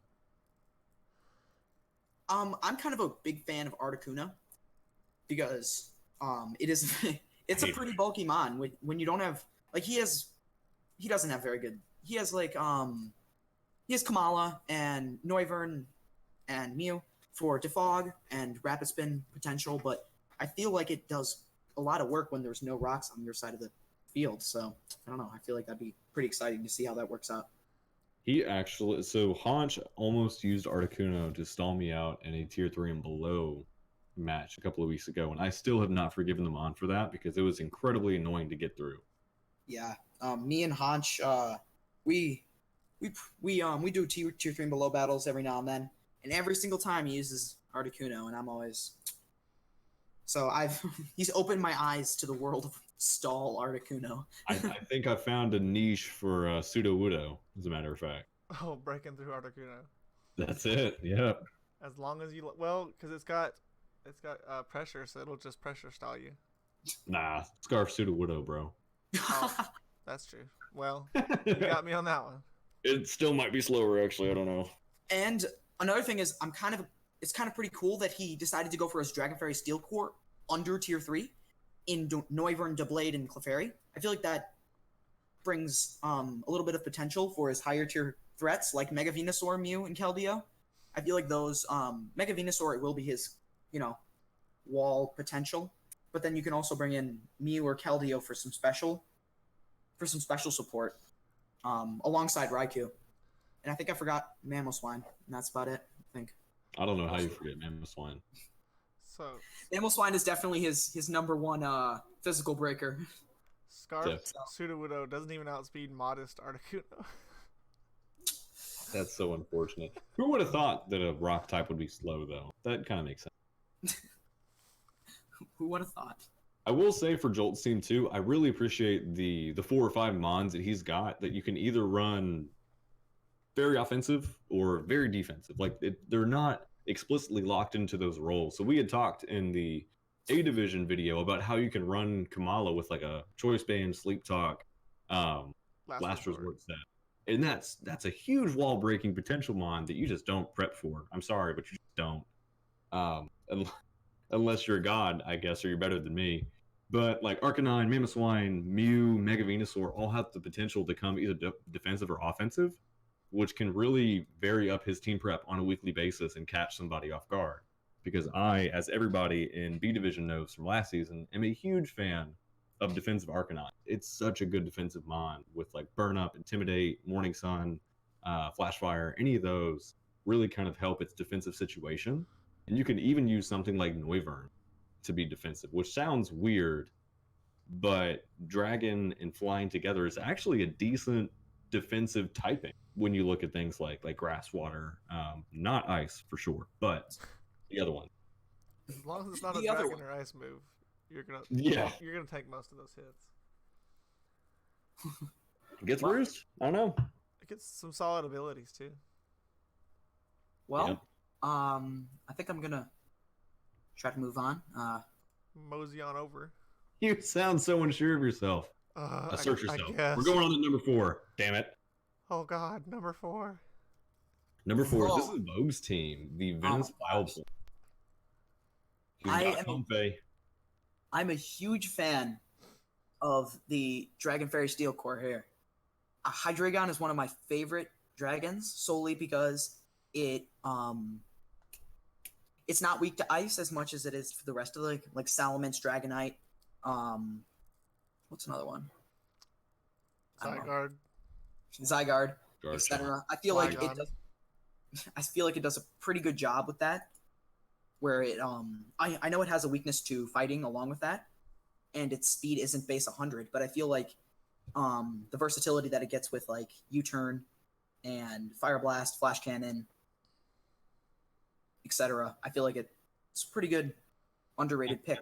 I'm kind of a big fan of Articuno because it is it's a pretty bulky mon when you don't have he doesn't have very good. He has he has Kamala and Noivern and Mew for defog and rapid spin potential, but I feel like it does a lot of work when there's no rocks on your side of the field. So I don't know. I feel like that'd be pretty exciting to see how that works out. Haunch almost used Articuno to stall me out in a tier 3 and below match a couple of weeks ago, and I still have not forgiven them on for that because it was incredibly annoying to get through. Yeah, me and Haunch, we do tier 3 and below battles every now and then, and every single time he uses Articuno, and I'm always he's opened my eyes to the world of stall Articuno. I think I found a niche for Sudowoodo, as a matter of fact. Oh, breaking through Articuno. That's it. Yep. As long as you because it's got pressure, so it'll just pressure stall you. Nah, Scarf Sudowoodo, bro. Oh, that's true. Well, you got me on that one. It still might be slower, actually. I don't know. And another thing is, it's kind of pretty cool that he decided to go for his Dragon Fairy Steel Core under tier 3 in Noivern, Doublade, and Clefairy. I feel like that brings a little bit of potential for his higher tier threats like Mega Venusaur, Mew, and Keldeo. I feel like those Mega Venusaur, it will be his wall potential, but then you can also bring in Mew or Keldeo for some special support alongside Raikou. And I think I forgot Mamoswine, and that's about it. I think. I don't know how you forget Mamoswine. So Mamoswine is definitely his number one physical breaker. Scarf Sudowoodo doesn't even outspeed modest Articuno. That's so unfortunate. Who would have thought that a rock type would be slow, though? That kind of makes sense. Who would have thought? I will say for Jolt's team, too, I really appreciate the 4 or 5 mons that he's got that you can either run very offensive or very defensive. They're not explicitly locked into those roles. So we had talked in the A Division video about how you can run Kamala with a Choice Band, Sleep Talk, Last Resort set. And that's a huge wall breaking potential mon that you just don't prep for. I'm sorry, but you just don't. Unless you're a god, I guess, or you're better than me. But Arcanine, Mamoswine, Mew, Mega Venusaur all have the potential to come either defensive or offensive, which can really vary up his team prep on a weekly basis and catch somebody off guard. Because I, as everybody in B Division knows from last season, am a huge fan of defensive Arcanine. It's such a good defensive mon with Burn Up, Intimidate, Morning Sun, Flash Fire. Any of those really kind of help its defensive situation. And you can even use something like Noivern to be defensive, which sounds weird, but Dragon and Flying together is actually a decent defensive typing when you look at things like Grass, Water, not Ice for sure, but the other one. As long as it's not a Dragon or Ice move, you're gonna take most of those hits. It gets bruised. I don't know. It gets some solid abilities too. Well, yeah. I think I'm gonna try to move on. Mosey on over. You sound so unsure of yourself. Assert I yourself. guess. We're going on to number 4. Damn it. Oh God, number 4. Number 4. This Oh. is Vogue's team, the Oh Venice my gosh. Wild. He's got Comfey. I'm a huge fan of the Dragon Fairy Steel Core here. Hydreigon is one of my favorite dragons solely because it's not weak to ice as much as it is for the rest of the like Salamence, Dragonite. What's another one? Zygarde, etc. I feel like it does. I feel like it does a pretty good job with that. Where it I know it has a weakness to fighting along with that, and its speed isn't base 100, but I feel like the versatility that it gets with like U-turn and Fire Blast, Flash Cannon, etc. I feel like it's a pretty good underrated pick.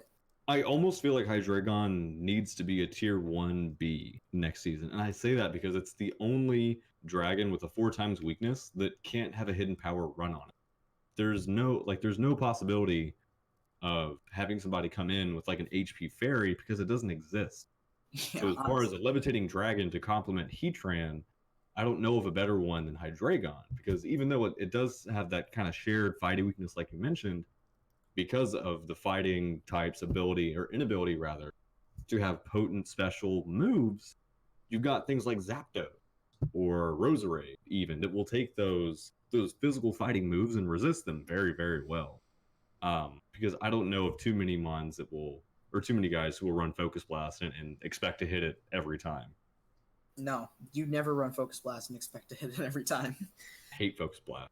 I almost feel like Hydreigon needs to be a tier 1B next season. And I say that because it's the only dragon with a 4 times weakness that can't have a hidden power run on it. There's no possibility of having somebody come in with like an HP fairy because it doesn't exist. Yeah, so as far as a levitating dragon to complement Heatran, I don't know of a better one than Hydreigon, because even though it does have that kind of shared fighting weakness like you mentioned, because of the fighting type's ability or inability rather to have potent special moves, you've got things like Zapdos or Roserade even that will take those physical fighting moves and resist them very, very well. Because I don't know of too many mons that will, or too many guys who will run Focus Blast and expect to hit it every time. No, you never run Focus Blast and expect to hit it every time. Hate Focus Blast.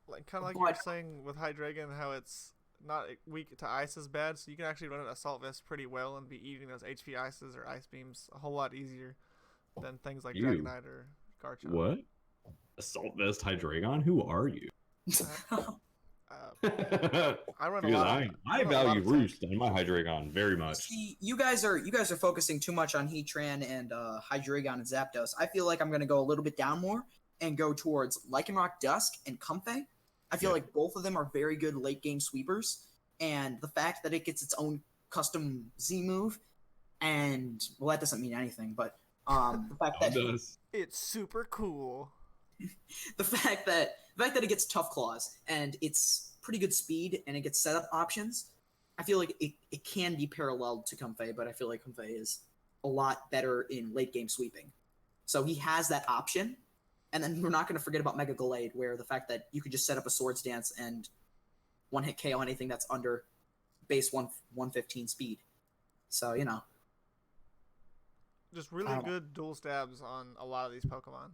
Like kind of like you were saying with Hydreigon, how it's not weak to ice as bad, so you can actually run an Assault Vest pretty well and be eating those HP Ices or Ice Beams a whole lot easier than things like Dragonite or Garchomp. What? Assault Vest Hydreigon? Who are you? I run because a lot. I value Roost on my Hydreigon very much. See, you guys are focusing too much on Heatran and Hydreigon and Zapdos. I feel like I'm going to go a little bit down more and go towards Lycanroc Dusk and Comfey. I feel like both of them are very good late game sweepers, and the fact that it gets its own custom Z move, and well, that doesn't mean anything, but the fact that it's super cool. the fact that it gets Tough Claws and it's pretty good speed and it gets setup options, I feel like it can be paralleled to Comfey, but I feel like Comfey is a lot better in late game sweeping. So he has that option. And then we're not going to forget about Mega Gallade, where the fact that you could just set up a Swords Dance and one-hit KO anything that's under base 115 speed. So, you know. Just really good dual stabs on a lot of these Pokemon.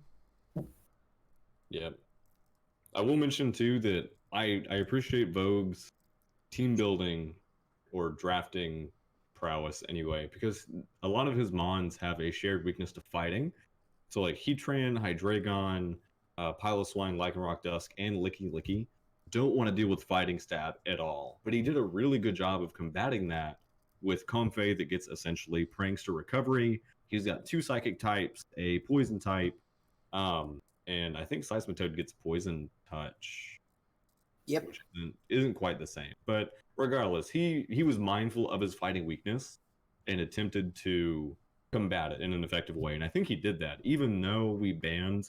Yeah. I will mention, too, that I appreciate Vogue's team building or drafting prowess anyway, because a lot of his mons have a shared weakness to fighting. So like Heatran, Hydreigon, Piloswine, Lycanroc Dusk, and Licky don't want to deal with fighting stab at all. But he did a really good job of combating that with Comfey that gets essentially Prankster Recovery. He's got 2 Psychic types, a Poison type, and I think Seismitoad gets Poison Touch. Yep. Which isn't quite the same. But regardless, he was mindful of his fighting weakness and attempted to combat it in an effective way, and I think he did that. Even though we banned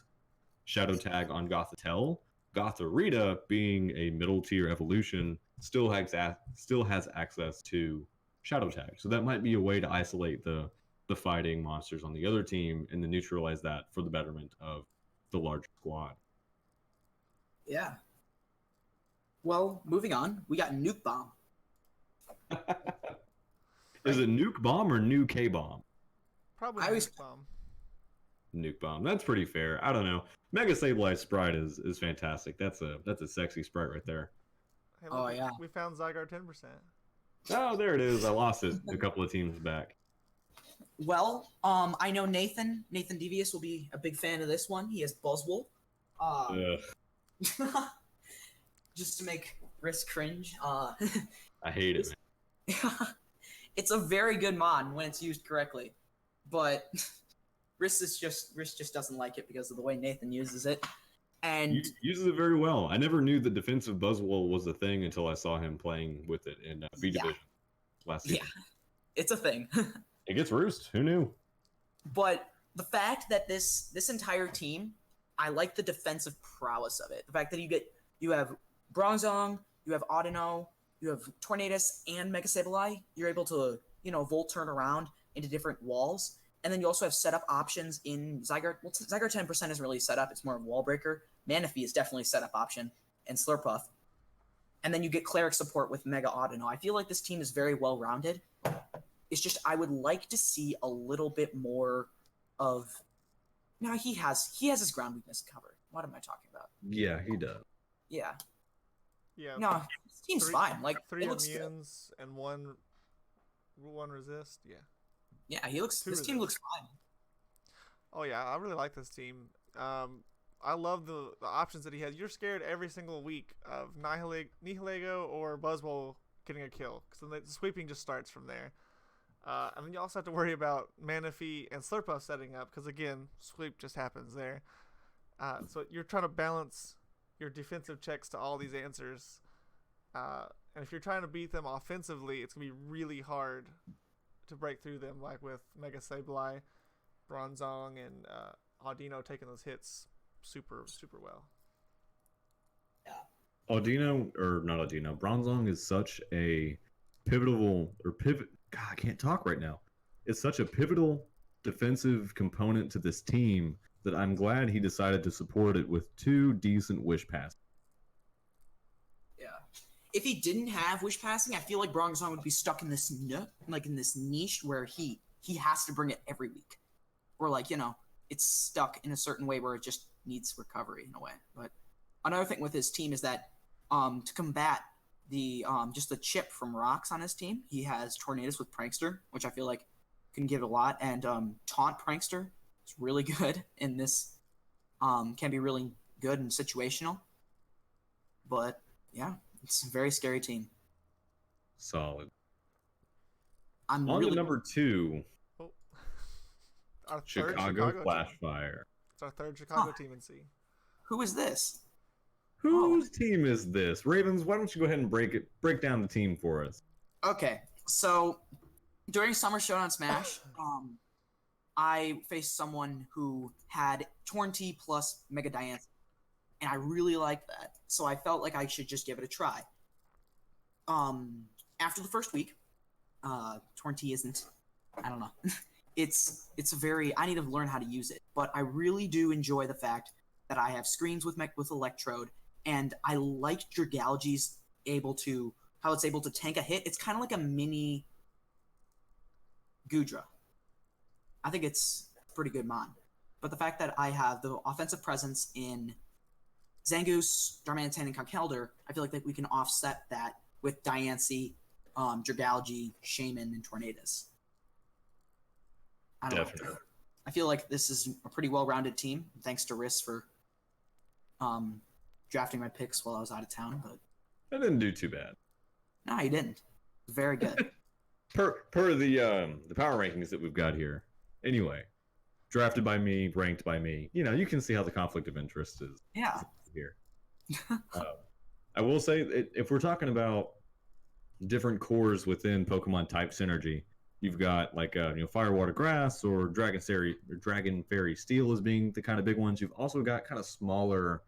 Shadow Tag on Gothitelle, Gothorita, being a middle tier evolution, still has access to Shadow Tag. So that might be a way to isolate the fighting monsters on the other team and then neutralize that for the betterment of the larger squad. Yeah. Well, moving on, we got Nuke Bomb. Is it Nuke Bomb or Nuke K-Bomb? Probably Nuke Bomb. Nuke Bomb. That's pretty fair. I don't know. Mega Sableye sprite is fantastic. That's a sexy sprite right there. Hey, look, yeah. We found Zygarde 10%. Oh, there it is. I lost it a couple of teams back. Well, I know Nathan Devious will be a big fan of this one. He has Buzzwole. Just to make Riss cringe. I hate it, man. It's a very good mon when it's used correctly. But Riss just doesn't like it because of the way Nathan uses it. And he uses it very well. I never knew that defensive Buzzwole was a thing until I saw him playing with it in B Division last season. Yeah, it's a thing. It gets Roost. Who knew? But the fact that this entire team, I like the defensive prowess of it. The fact that you have Bronzong, you have Audino, you have Tornadus and Mega Sableye. You're able to, Volt turn around into different walls. And then you also have setup options in Zygarde. Well, Zygarde 10% isn't really set up. It's more of a wall breaker. Manaphy is definitely a setup option. And Slurpuff. And then you get Cleric support with Mega Audino. I feel like this team is very well-rounded. It's just I would like to see a little bit more of... No, he has his ground weakness covered. What am I talking about? Yeah, he does. Yeah. Yeah. No, this team's fine. Like, three it looks immunes and one resist. Yeah. Yeah, this team looks fine. Oh yeah, I really like this team. I love the options that he has. You're scared every single week of Nihilego or Buzzwole getting a kill, because the sweeping just starts from there. And then you also have to worry about Manaphy and Slurpuff setting up, because again, sweep just happens there. So you're trying to balance your defensive checks to all these answers. And if you're trying to beat them offensively, it's going to be really hard to break through them, like with Mega Sableye, Bronzong, and Audino taking those hits super, super well. Yeah. Bronzong is such a pivotal, God, I can't talk right now. It's such a pivotal defensive component to this team that I'm glad he decided to support it with 2 decent wish passes. Yeah. If he didn't have wish passing, I feel like Bronzong would be stuck in this niche where he has to bring it every week. Or it's stuck in a certain way where it just needs recovery in a way. But another thing with his team is that to combat the just the chip from rocks on his team, he has Tornadus with Prankster, which I feel like can give it a lot, and Taunt Prankster is really good in this. Can be really good and situational. But yeah, it's a very scary team. Solid. I'm on really to number 2. Oh. Our third Chicago team. Flashfire. It's our third Chicago team in C. Who is this? Whose team is this? Ravens, why don't you go ahead and break down the team for us? Okay, so during Summer Showdown Smash, I faced someone who had Torn-T plus Mega Diancie, and I really liked that, so I felt like I should just give it a try. After the first week, Torn-T isn't, I don't know, it's I need to learn how to use it, but I really do enjoy the fact that I have screens with Electrode, and I like Dragalge's how it's able to tank a hit. It's kind of like a mini Goodra. I think it's a pretty good mon. But the fact that I have the offensive presence in Zangoose, Darmanitan, and Conkeldurr, I feel like that we can offset that with Diancie, Dragalge, Shaman, and Tornadus. I don't know. I feel like this is a pretty well-rounded team. Thanks to Riss for drafting my picks while I was out of town, but I didn't do too bad. No, you didn't. Very good. per the power rankings that we've got here. Anyway, drafted by me, ranked by me. You can see how the conflict of interest is. Yeah. Here. I will say if we're talking about different cores within Pokemon type synergy, you've got like Fire, Water, Grass, or Dragon Fairy Steel as being the kind of big ones. You've also got kind of smaller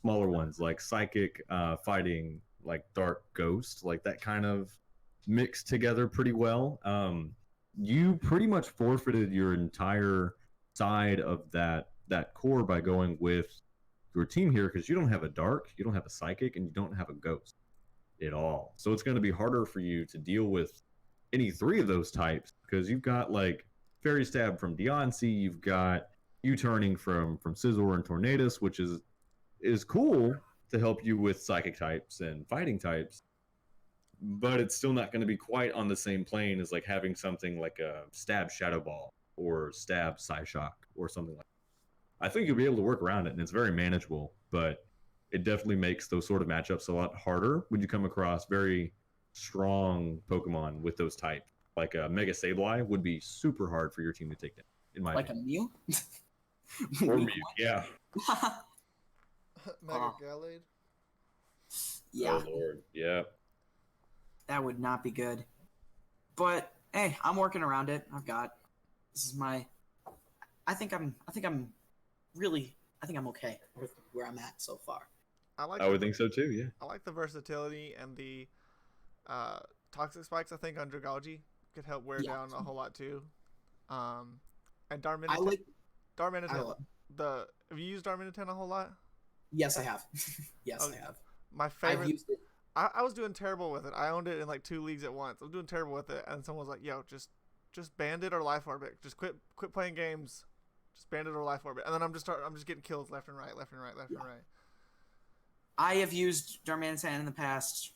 ones like Psychic fighting like Dark Ghost, like that kind of mixed together pretty well. You pretty much forfeited your entire side of that core by going with your team here, because you don't have a Dark, you don't have a Psychic, and you don't have a Ghost at all. So it's going to be harder for you to deal with any 3 of those types, because you've got like Fairy Stab from Diancie, you've got U-turning from Scizor and Tornadus, which is cool to help you with Psychic types and fighting types, but it's still not going to be quite on the same plane as like having something like a Stab Shadow Ball or Stab Psyshock or something like that. I think you'll be able to work around it, and it's very manageable, but it definitely makes those sort of matchups a lot harder when you come across very strong Pokemon with those types. Like a Mega Sableye would be super hard for your team to take down, in my opinion. A Mew? Or Mew, yeah. Mega Gallade? Yeah. Oh, Lord. Yeah. That would not be good. But, hey, I'm working around it. This is my I think I'm okay with where I'm at so far. I would think so too. Yeah. I like the versatility and the toxic spikes. I think on Dragalge could help wear down a whole lot too. And Darmanitan. Have you used Darmanitan a whole lot? Yes, I have. Yes, okay. I have. My favorite. I've used it. I was doing terrible with it. I owned it in like 2 leagues at once. I was doing terrible with it, and someone was like, "Yo, just Bandit or Life Orbit. Just quit playing games. Just Bandit or Life Orbit." And then I'm just getting kills left and right. I have used Darmanitan in the past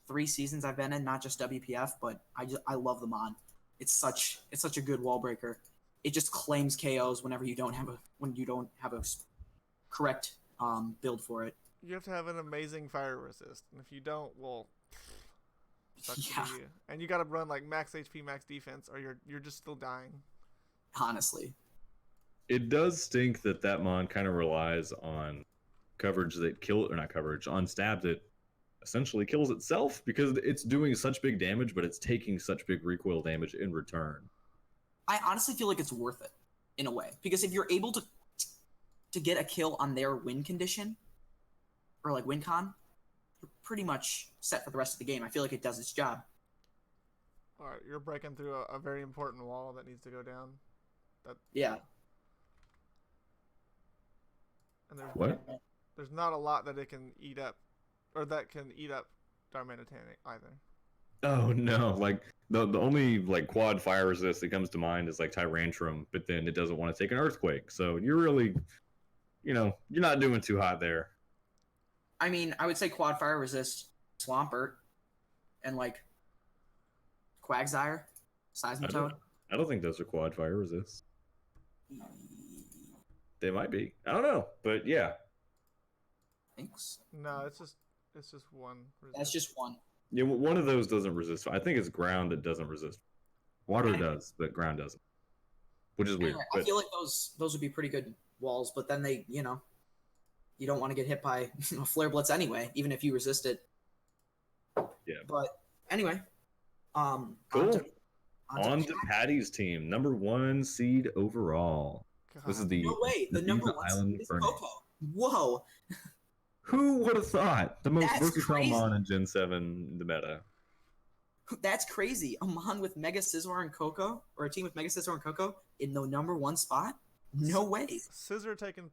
3 seasons I've been in, not just WPF, but I love the mon. It's such a good wall breaker. It just claims KOs whenever you don't have a correct build for it. You have to have an amazing fire resist, and if you don't, well, sucks to you. And you got to run like max HP, max defense, or you're just still dying. Honestly, it does stink that mon kind of relies on coverage that on stabs that essentially kills itself, because it's doing such big damage, but it's taking such big recoil damage in return. I honestly feel like it's worth it in a way, because if you're able to get a kill on their win condition or like win con, you're pretty much set for the rest of the game. I feel like it does its job. All right, you're breaking through a very important wall that needs to go down. Yeah. And what? There's not a lot that it can eat up, or that can eat up Darmanitan either. Oh no! Like the only like quad fire resist that comes to mind is like Tyrantrum, but then it doesn't want to take an earthquake. So you're really, you're not doing too hot there. I mean, I would say quad fire resist Swampert and like Quagsire, Seismitoad. I don't think those are quad fire resists. They might be. I don't know, but yeah. Thanks. No, it's just one. That's just one. Yeah, one of those doesn't resist. I think it's ground that doesn't resist. Water does, but ground doesn't. Which is weird. I feel like those would be pretty good walls, but then they, you don't want to get hit by a Flare Blitz anyway, even if you resist it. Yeah. But anyway, cool. On to Patty's team, number 1 seed overall. God. This is the number 1 seed is Coco. Whoa. Who would have thought? The most versatile mon in Gen 7 in the meta. That's crazy. A mon with Mega Scizor and Coco, or a team with Mega Scizor and Coco in the number 1 spot? No way. Scizor picking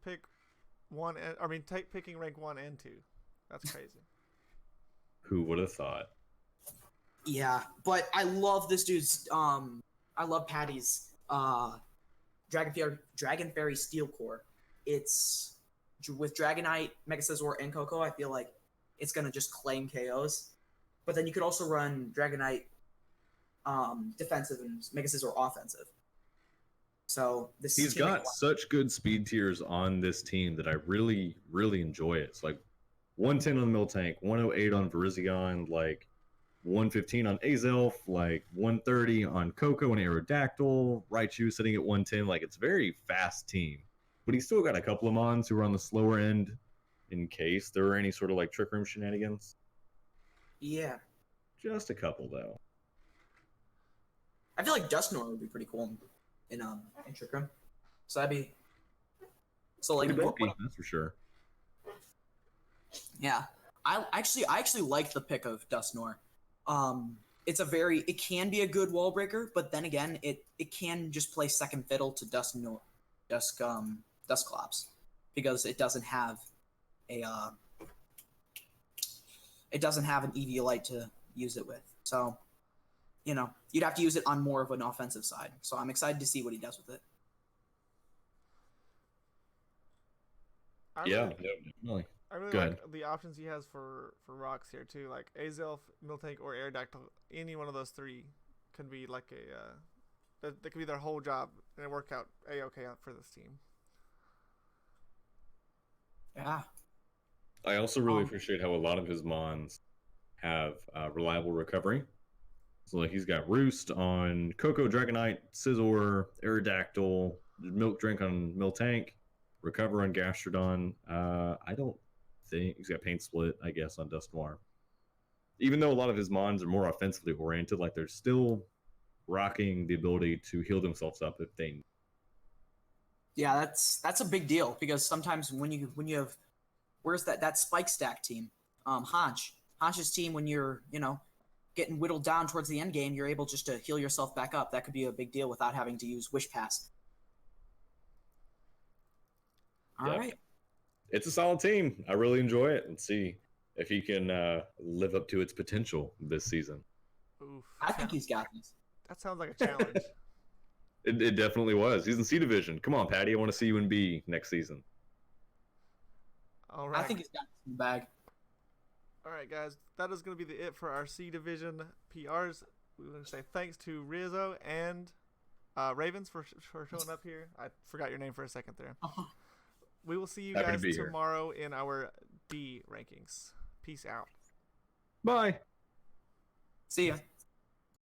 rank 1 and 2. That's crazy. Who would have thought? Yeah, but I love this dude's I love Patty's Dragon Fairy Steel Core. It's with Dragonite, Mega Scizor, and Coco, I feel like it's gonna just claim KOs. But then you could also run Dragonite defensive and Mega Scizor offensive. So he's got such good speed tiers on this team that I really, really enjoy it. It's like 110 on Miltank, 108 on Virizion, like 115 on Azelf, like 130 on Coco and Aerodactyl, Raichu sitting at 110. Like, it's a very fast team. But he's still got a couple of mons who are on the slower end in case there are any sort of like Trick Room shenanigans. Yeah. Just a couple, though. I feel like Dusknoir would be pretty cool in Trick Room. So that'd be... So like... That's for sure. Yeah. I actually like the pick of Dusknoir. It can be a good wall breaker, but then again, it can just play second fiddle to Dusclops, because it doesn't have an Eviolite to use it with. So, you'd have to use it on more of an offensive side. So I'm excited to see what he does with it. I really like the options he has for rocks here too, like Azelf, Miltank, or Aerodactyl. Any one of those 3 can be like that could be their whole job, and it work out a-okay out for this team. Yeah. I also really appreciate how a lot of his mons have reliable recovery. So like he's got Roost on Coco, Dragonite, Scizor, Aerodactyl, Milk Drink on Miltank, Recover on Gastrodon. I don't think he's got Paint Split, I guess, on Dusknoir. Even though a lot of his mons are more offensively oriented, like they're still rocking the ability to heal themselves up if they need. Yeah, that's a big deal because sometimes when you have where's that spike stack team, Hanch's team when you're getting whittled down towards the end game, you're able just to heal yourself back up. That could be a big deal without having to use Wish Pass. All right. It's a solid team. I really enjoy it. Let's see if he can live up to its potential this season. Oof. I think he's got this. That sounds like a challenge. It definitely was. He's in C division. Come on, Patty. I want to see you in B next season. All right. I think he's got this in the bag. All right, guys. That is going to be it for our C division PRs. We want to say thanks to Rizzo and Ravens for showing up here. I forgot your name for a second there. We will see you Happy to guys be here. tomorrow in our B rankings. Peace out. Bye. See ya.